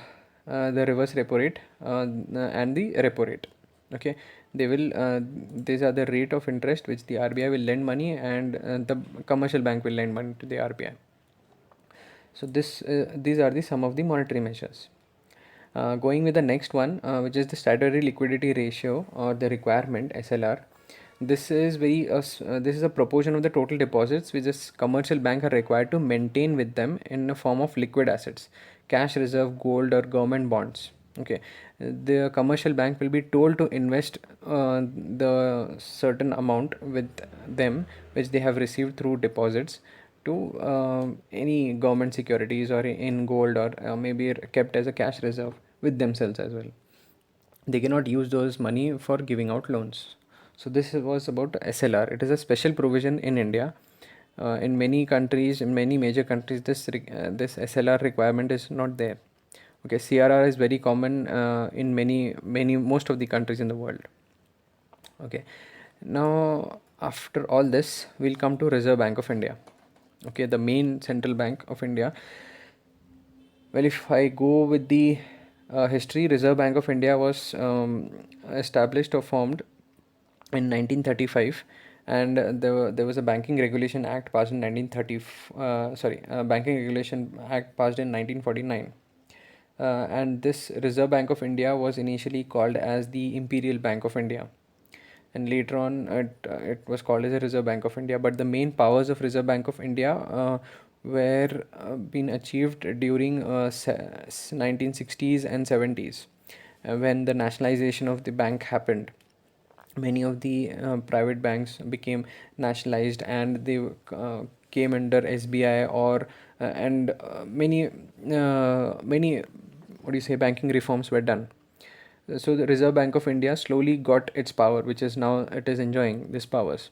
reverse repo rate and the repo rate. Okay, they will these are the rate of interest which the RBI will lend money, and the commercial bank will lend money to the RBI. So these are the some of the monetary measures. Going with the next one, which is the statutory liquidity ratio or the requirement, SLR. This is this is a proportion of the total deposits which is commercial bank are required to maintain with them in a form of liquid assets, cash reserve, gold, or government bonds. Okay, the commercial bank will be told to invest the certain amount with them which they have received through deposits to any government securities or in gold, or maybe kept as a cash reserve with themselves as well. They cannot use those money for giving out loans. So this was about SLR. It is a special provision in India. In many countries, in many major countries, this SLR requirement is not there. Okay, CRR is very common in most of the countries in the world. Okay, now after all this, we'll come to Reserve Bank of India. Okay, the main central bank of India. Well, if I go with the history, Reserve Bank of India was established or formed in 1935, and there was a Banking Regulation Act passed in 1930. Banking Regulation Act passed in 1949. And this Reserve Bank of India was initially called as the Imperial Bank of India, and later on it was called as a Reserve Bank of India. But the main powers of Reserve Bank of India were been achieved during 1960s and 70s, when the nationalization of the bank happened, many of the private banks became nationalized, and they came under SBI, or and many, what do you say, banking reforms were done. So the Reserve Bank of India slowly got its power, which is now it is enjoying these powers.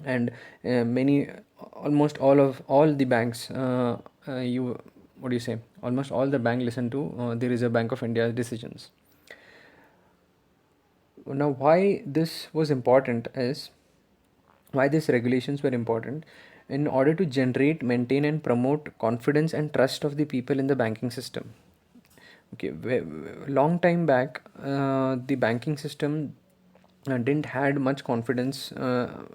And many, almost all the banks, you what do you say, almost all the bank listen to the Reserve Bank of India's decisions. Now, why this was important is, why these regulations were important: in order to generate, maintain, and promote confidence and trust of the people in the banking system. Okay, long time back, the banking system didn't had much confidence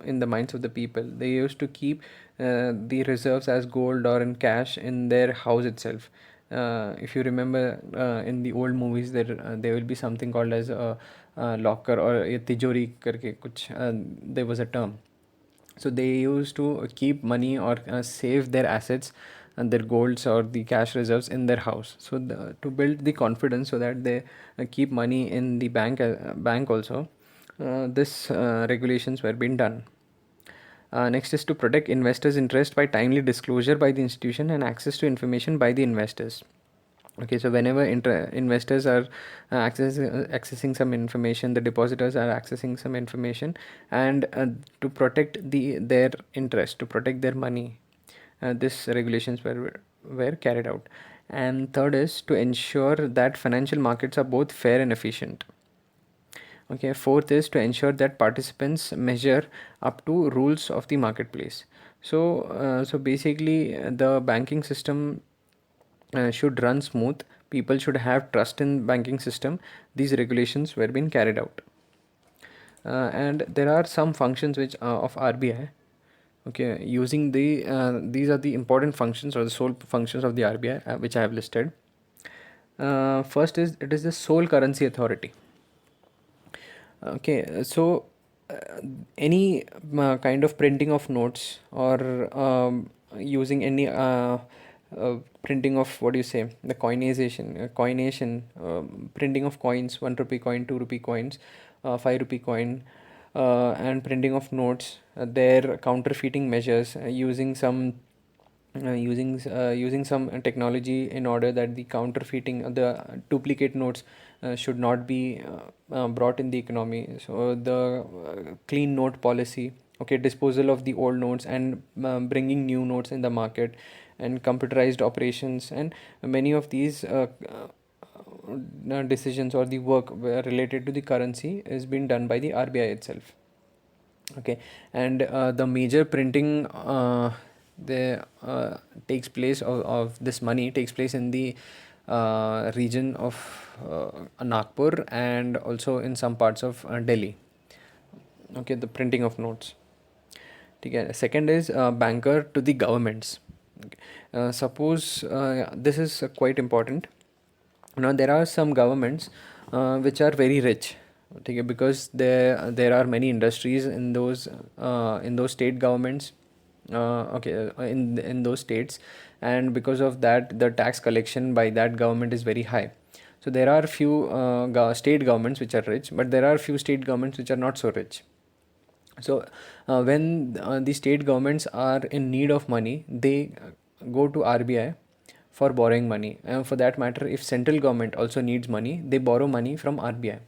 in the minds of the people. They used to keep the reserves as gold or in cash in their house itself. If you remember, in the old movies, there will be something called as a locker, or a tijori karke kuch, there was a term. So they used to keep money, or save their assets and their golds or the cash reserves in their house, so to build the confidence, so that they keep money in the bank also. This regulations were being done. Next is to protect investors' interest by timely disclosure by the institution and access to information by the investors. Okay, so whenever investors are accessing some information, the depositors are accessing some information, and to protect their interest, to protect their money, this regulations were carried out. And third is to ensure that financial markets are both fair and efficient. Okay, fourth is to ensure that participants measure up to rules of the marketplace. So basically, the banking system should run smooth. People should have trust in banking system. These regulations were being carried out. And there are some functions which of RBI. Okay, using these are the important functions, or the sole functions of the RBI, which I have listed. First is, it is the sole currency authority. Okay, so uh, any kind of printing of notes, or using any printing of, what do you say, the coination, printing of coins, 1 rupee coin, 2 rupee coins, 5 rupee coin, and printing of notes, their counterfeiting measures, using some technology, in order that the counterfeiting, the duplicate notes should not be brought in the economy. So the clean note policy, okay, disposal of the old notes, and bringing new notes in the market, and computerized operations, and many of these decisions, or the work related to the currency, is being done by the RBI itself. Okay, and the major printing the takes place of this money takes place in the region of Nagpur, and also in some parts of Delhi. Okay, the printing of notes. Okay. Second is banker to the governments. Okay. Suppose this is quite important. Now there are some governments which are very rich. Okay, because there are many industries in those state governments. Okay, in those states, and because of that, the tax collection by that government is very high. So there are few state governments which are rich, but there are few state governments which are not so rich. So when the state governments are in need of money, they go to RBI for borrowing money. For that matter, if central government also needs money, they borrow money from RBI.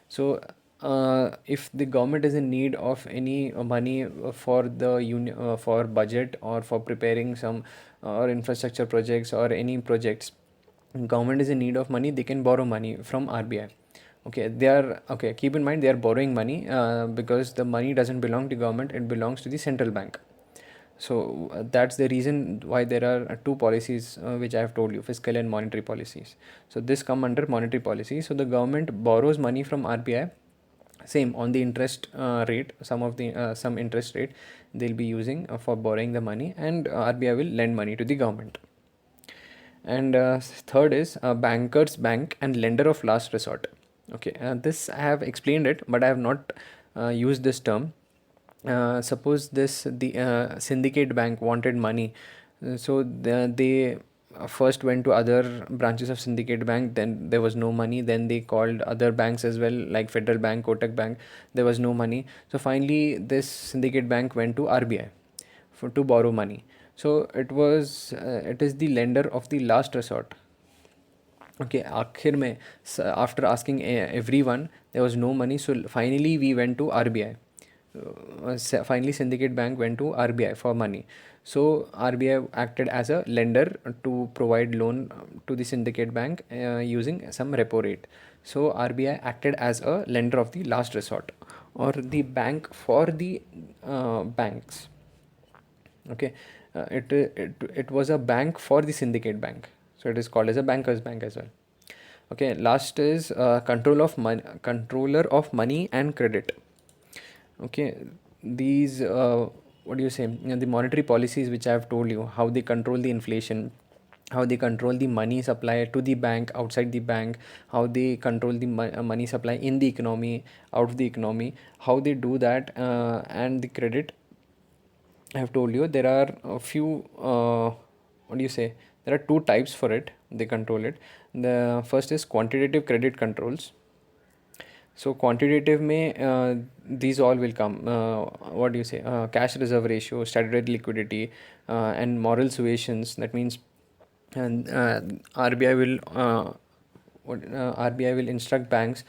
So if the government is in need of any money for the for budget, or for preparing some or infrastructure projects, or any projects, government is in need of money, they can borrow money from RBI. Okay, they are, okay, keep in mind, they are borrowing money because the money doesn't belong to government, it belongs to the central bank. So that's the reason why there are two policies which I have told you: fiscal and monetary policies. So this come under monetary policy. So the government borrows money from RBI, same on the interest rate, some interest rate they'll be using for borrowing the money, and RBI will lend money to the government. And third is bankers bank and lender of last resort. Okay, this I have explained it, but I have not used this term. Suppose the syndicate bank wanted money, so they first went to other branches of Syndicate Bank. Then there was no money. Then they called other banks as well, like Federal Bank, Kotak Bank. There was no money. So finally, this Syndicate Bank went to RBI for to borrow money. So it is the lender of the last resort. Okay, आखिर में after asking everyone, there was no money. So finally we went to RBI. Finally Syndicate Bank went to RBI for money. So RBI acted as a lender to provide loan to the Syndicate Bank using some repo rate. So RBI acted as a lender of the last resort, or the bank for the banks. Okay, it was a bank for the Syndicate Bank, so it is called as a bankers bank as well. Okay, last is controller of money and credit. Okay, these what do you say, the monetary policies which I have told you, how they control the inflation, how they control the money supply to the bank, outside the bank, how they control the money supply in the economy, out of the economy, how they do that, and the credit. I have told you there are a few. What do you say? There are two types for it. They control it. The first is quantitative credit controls. So quantitative may these all will come. What do you say? Cash reserve ratio, statutory liquidity, and moral suasions. That means, and RBI will RBI will instruct banks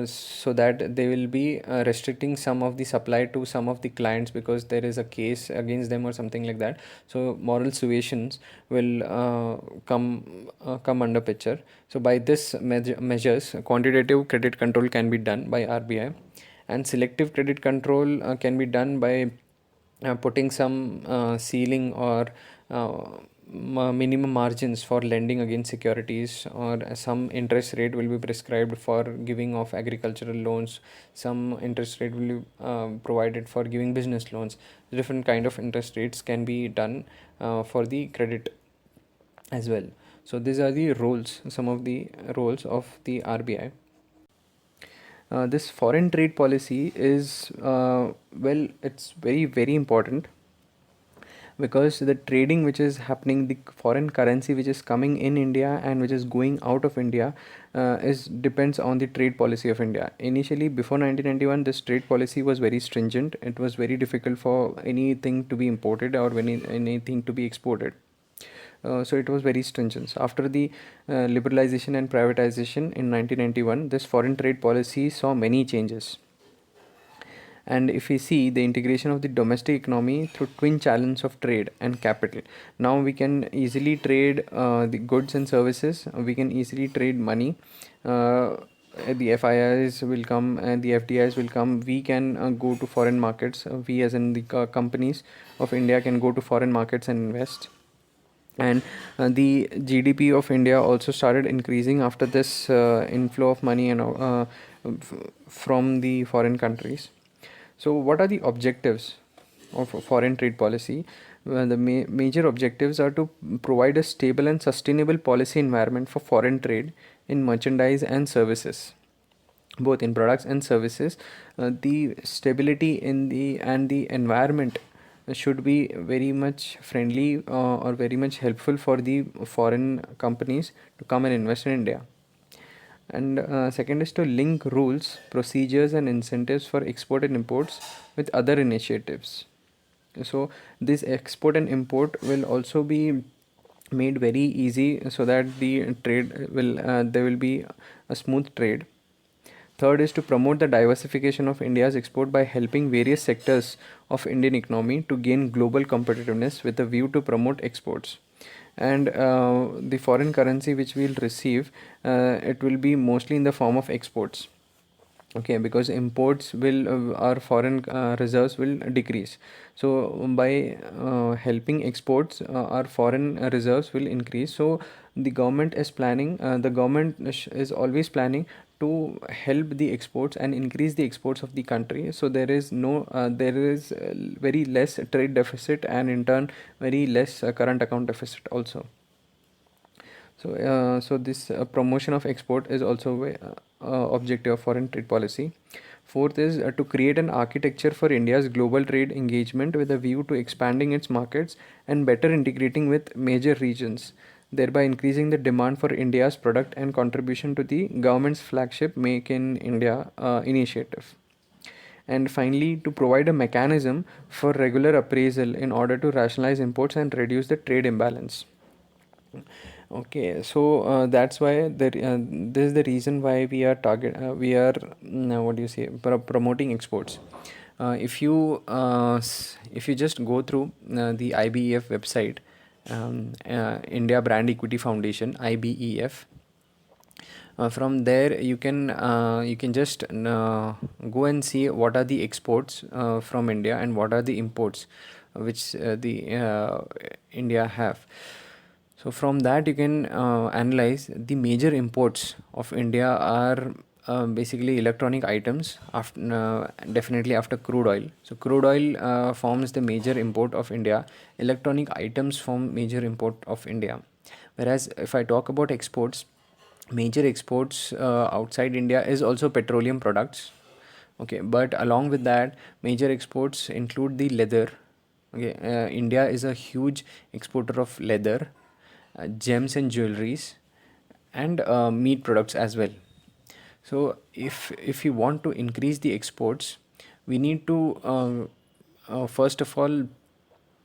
so that they will be restricting some of the supply to some of the clients because there is a case against them or something like that. So moral suasions will come under picture. So by this measures, quantitative credit control can be done by RBI, and selective credit control can be done by putting some ceiling or minimum margins for lending against securities, or some interest rate will be prescribed for giving of agricultural loans, some interest rate will be provided for giving business loans. Different kind of interest rates can be done for the credit as well. So these are the roles, some of the roles of the RBI. This foreign trade policy is well, it's very important, because the trading which is happening, the foreign currency which is coming in India and which is going out of India, is depends on the trade policy of India. Initially, before 1991, this trade policy was very stringent. It was very difficult for anything to be imported or anything to be exported. So it was very stringent. After the liberalization and privatization in 1991, this foreign trade policy saw many changes. And if we see the integration of the domestic economy through twin channels of trade and capital, now we can easily trade the goods and services. We can easily trade money. The FIIs will come and the FDIs will come. We can go to foreign markets. We, as in the companies of India, can go to foreign markets and invest. And the GDP of India also started increasing after this inflow of money and from the foreign countries. So, what are the objectives of foreign trade policy? The major objectives are to provide a stable and sustainable policy environment for foreign trade in merchandise and services, both in products and services. The stability in the and the environment should be very much friendly or very much helpful for the foreign companies to come and invest in India. And second is to link rules, procedures, and incentives for export and imports with other initiatives. So this export and import will also be made very easy, so that the trade will there will be a smooth trade. Third is to promote the diversification of India's export by helping various sectors of Indian economy to gain global competitiveness with a view to promote exports. And the foreign currency which we'll receive, it will be mostly in the form of exports. Okay, because imports will our foreign reserves will decrease. So by helping exports, our foreign reserves will increase. So the government is planning, the government is always planning to help the exports and increase the exports of the country. So there is very less trade deficit, and in turn very less current account deficit also. So this promotion of export is also objective of foreign trade policy. Fourth is to create an architecture for India's global trade engagement with a view to expanding its markets and better integrating with major regions. thereby increasing the demand for India's product and contribution to the government's flagship Make in India initiative. And finally, to provide a mechanism for regular appraisal in order to rationalize imports and reduce the trade imbalance. Okay, so that's why this is the reason why we are what do you say, promoting exports. If you just go through the IBEF website, India Brand Equity Foundation, IBEF, from there you can just go and see what are the exports from India and what are the imports which the India have. So from that you can analyze the major imports of India are basically electronic items, after, definitely after crude oil. So crude oil forms the major import of India. Electronic items form major import of India. Whereas if I talk about exports, major exports outside India is also petroleum products. Okay, but along with that, major exports include the leather. Okay, India is a huge exporter of leather, gems and jewelries, and meat products as well. So if you want to increase the exports, we need to first of all,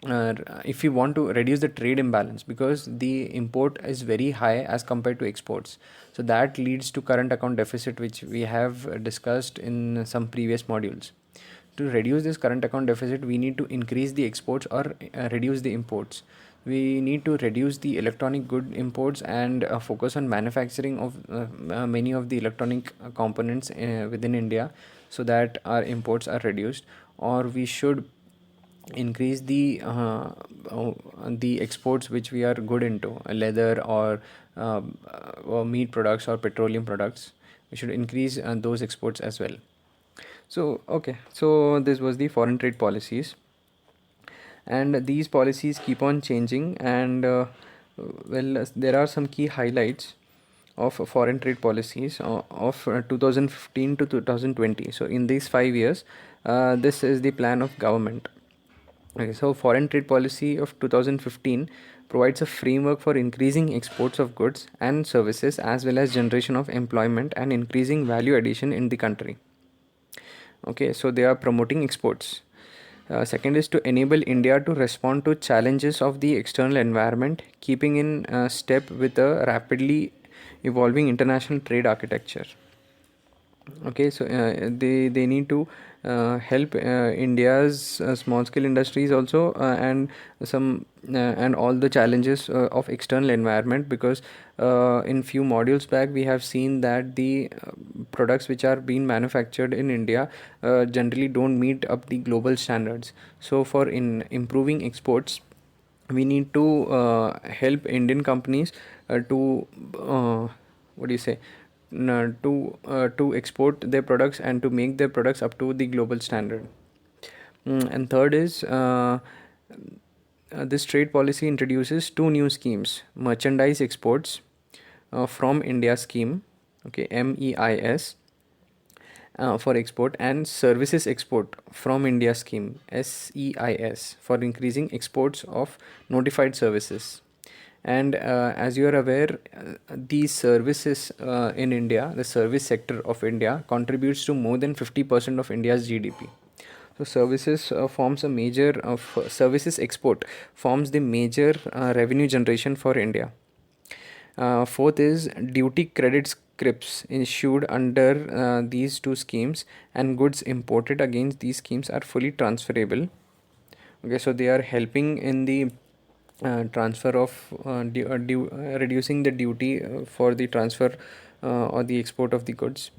if you want to reduce the trade imbalance, because the import is very high as compared to exports, so that leads to current account deficit, which we have discussed in some previous modules. To reduce this current account deficit, we need to increase the exports or reduce the imports. We need to reduce the electronic good imports and focus on manufacturing of many of the electronic components within India, so that our imports are reduced. Or we should increase the exports which we are good into, leather or meat products or petroleum products. We should increase those exports as well. So okay, so this was the foreign trade policies, and these policies keep on changing. And there are some key highlights of foreign trade policies of 2015 to 2020. So in these 5 years, this is the plan of government. Okay, so foreign trade policy of 2015 provides a framework for increasing exports of goods and services, as well as generation of employment and increasing value addition in the country. Okay, so they are promoting exports. Second is to enable India to respond to challenges of the external environment, keeping in step with a rapidly evolving international trade architecture. Okay, so they need to help India's small scale industries also, and all the challenges of external environment, because in few modules back we have seen that the products which are being manufactured in India generally don't meet up the global standards. So for in improving exports, we need to help Indian companies to what do you say, to export their products and to make their products up to the global standard. And third is this trade policy introduces two new schemes: merchandise exports from India scheme, okay, MEIS, for export, and services export from India scheme, SEIS, for increasing exports of notified services. And as you are aware, these services in India, the service sector of India contributes to more than 50% of India's GDP. So services forms a major of services export forms the major revenue generation for India. Fourth is duty credit scrips issued under these two schemes, and goods imported against these schemes are fully transferable. Okay, so they are helping in the transfer of reducing the duty for the transfer or the export of the goods.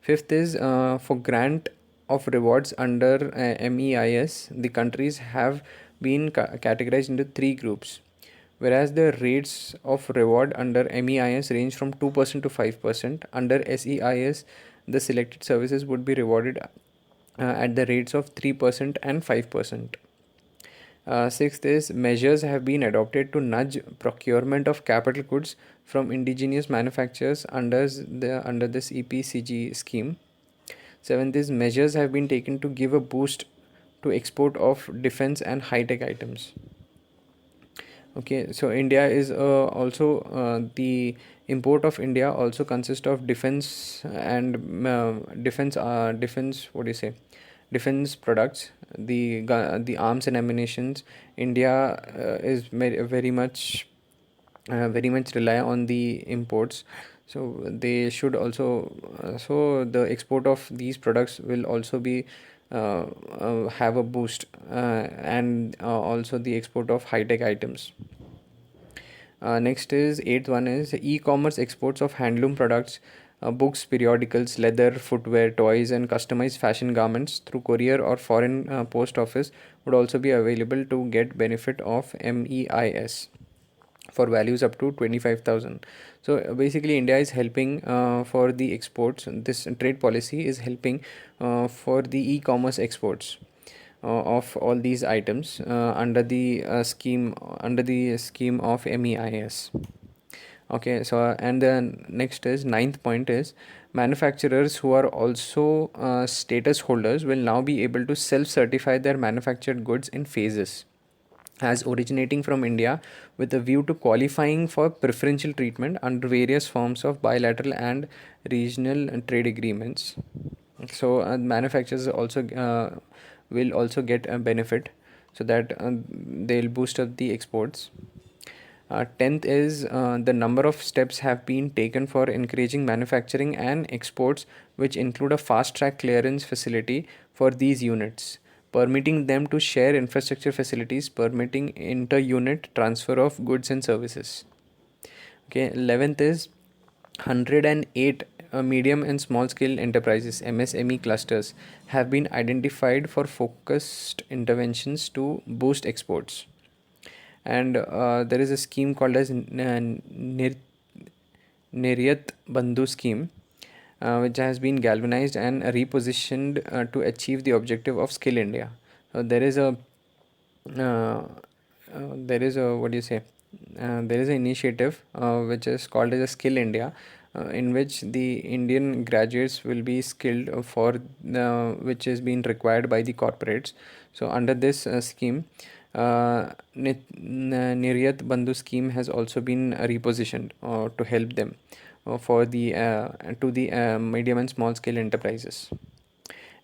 Fifth is for grant of rewards under MEIS, the countries have been categorized into three groups, whereas the rates of reward under MEIS range from 2% to 5%. Under SEIS, the selected services would be rewarded at the rates of 3% and 5%. Sixth is measures have been adopted to nudge procurement of capital goods from indigenous manufacturers under this EPCG scheme. Seventh is measures have been taken to give a boost to export of defense and high-tech items. Okay, so India is also the import of India also consists of defense and defense, what do you say, defense products, the arms and ammunitions. India is very much rely on the imports, so they should also so the export of these products will also be have a boost, and also the export of high tech items. Next is eighth one is e-commerce exports of handloom products, books, periodicals, leather, footwear, toys, and customized fashion garments through courier or foreign post office would also be available to get benefit of MEIS for values up to 25,000. So basically India is helping for the exports. This trade policy is helping for the e-commerce exports of all these items under the scheme of MEIS. Okay, so and then next is ninth point is manufacturers who are also status holders will now be able to self certify their manufactured goods in phases as originating from India with a view to qualifying for preferential treatment under various forms of bilateral and regional trade agreements. So manufacturers also will also get a benefit, so that they'll boost up the exports. Tenth is the number of steps have been taken for encouraging manufacturing and exports, which include a fast track clearance facility for these units, permitting them to share infrastructure facilities, permitting inter unit transfer of goods and services. Okay, 11th is 108 medium and small scale enterprises MSME clusters have been identified for focused interventions to boost exports. And there is a scheme called as Niryat Bandhu scheme, which has been galvanized and repositioned to achieve the objective of Skill India. Uh, there is a, what do you say, there is an initiative which is called as a Skill India, in which the Indian graduates will be skilled for which is being required by the corporates. So under this scheme, Niryat Bandhu scheme has also been repositioned to help them for the to the medium and small scale enterprises.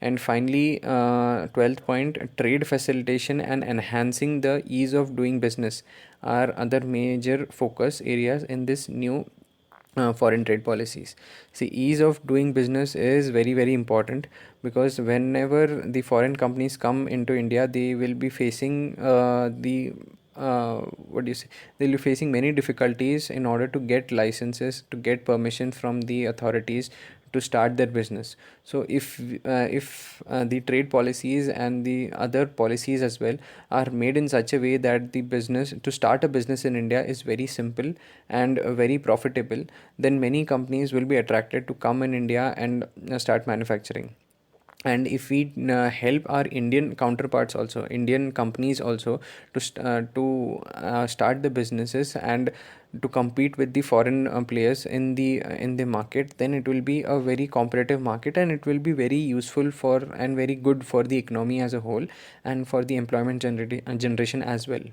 And finally, 12th point, trade facilitation and enhancing the ease of doing business are other major focus areas in this new foreign trade policies. See, ease of doing business is very, very important, because whenever the foreign companies come into India, they will be facing what do you say? They'll be facing many difficulties in order to get licenses, to get permission from the authorities to start their business. So if the trade policies and the other policies as well are made in such a way that the business to start a business in India is very simple and very profitable, then many companies will be attracted to come in India and start manufacturing. And if we help our Indian counterparts also, Indian companies also, to start the businesses and to compete with the foreign players in the market, then it will be a very competitive market, and it will be very useful for and very good for the economy as a whole, and for the employment generation as well.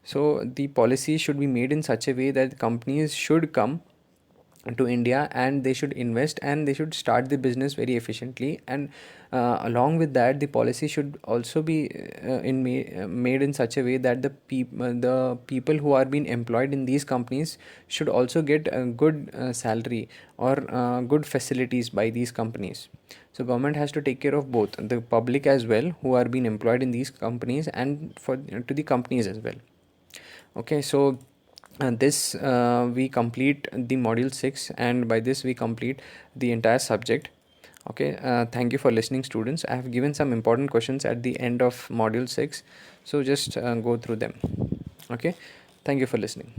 So the policy should be made in such a way that companies should come to India and they should invest and they should start the business very efficiently. And along with that, the policy should also be made in such a way that the people who are being employed in these companies should also get a good salary or good facilities by these companies. So government has to take care of both the public as well who are being employed in these companies, and for to the companies as well. Okay, so this we complete the module 6, and by this we complete the entire subject. Okay, thank you for listening, students. I have given some important questions at the end of module 6, so just go through them. Okay, thank you for listening.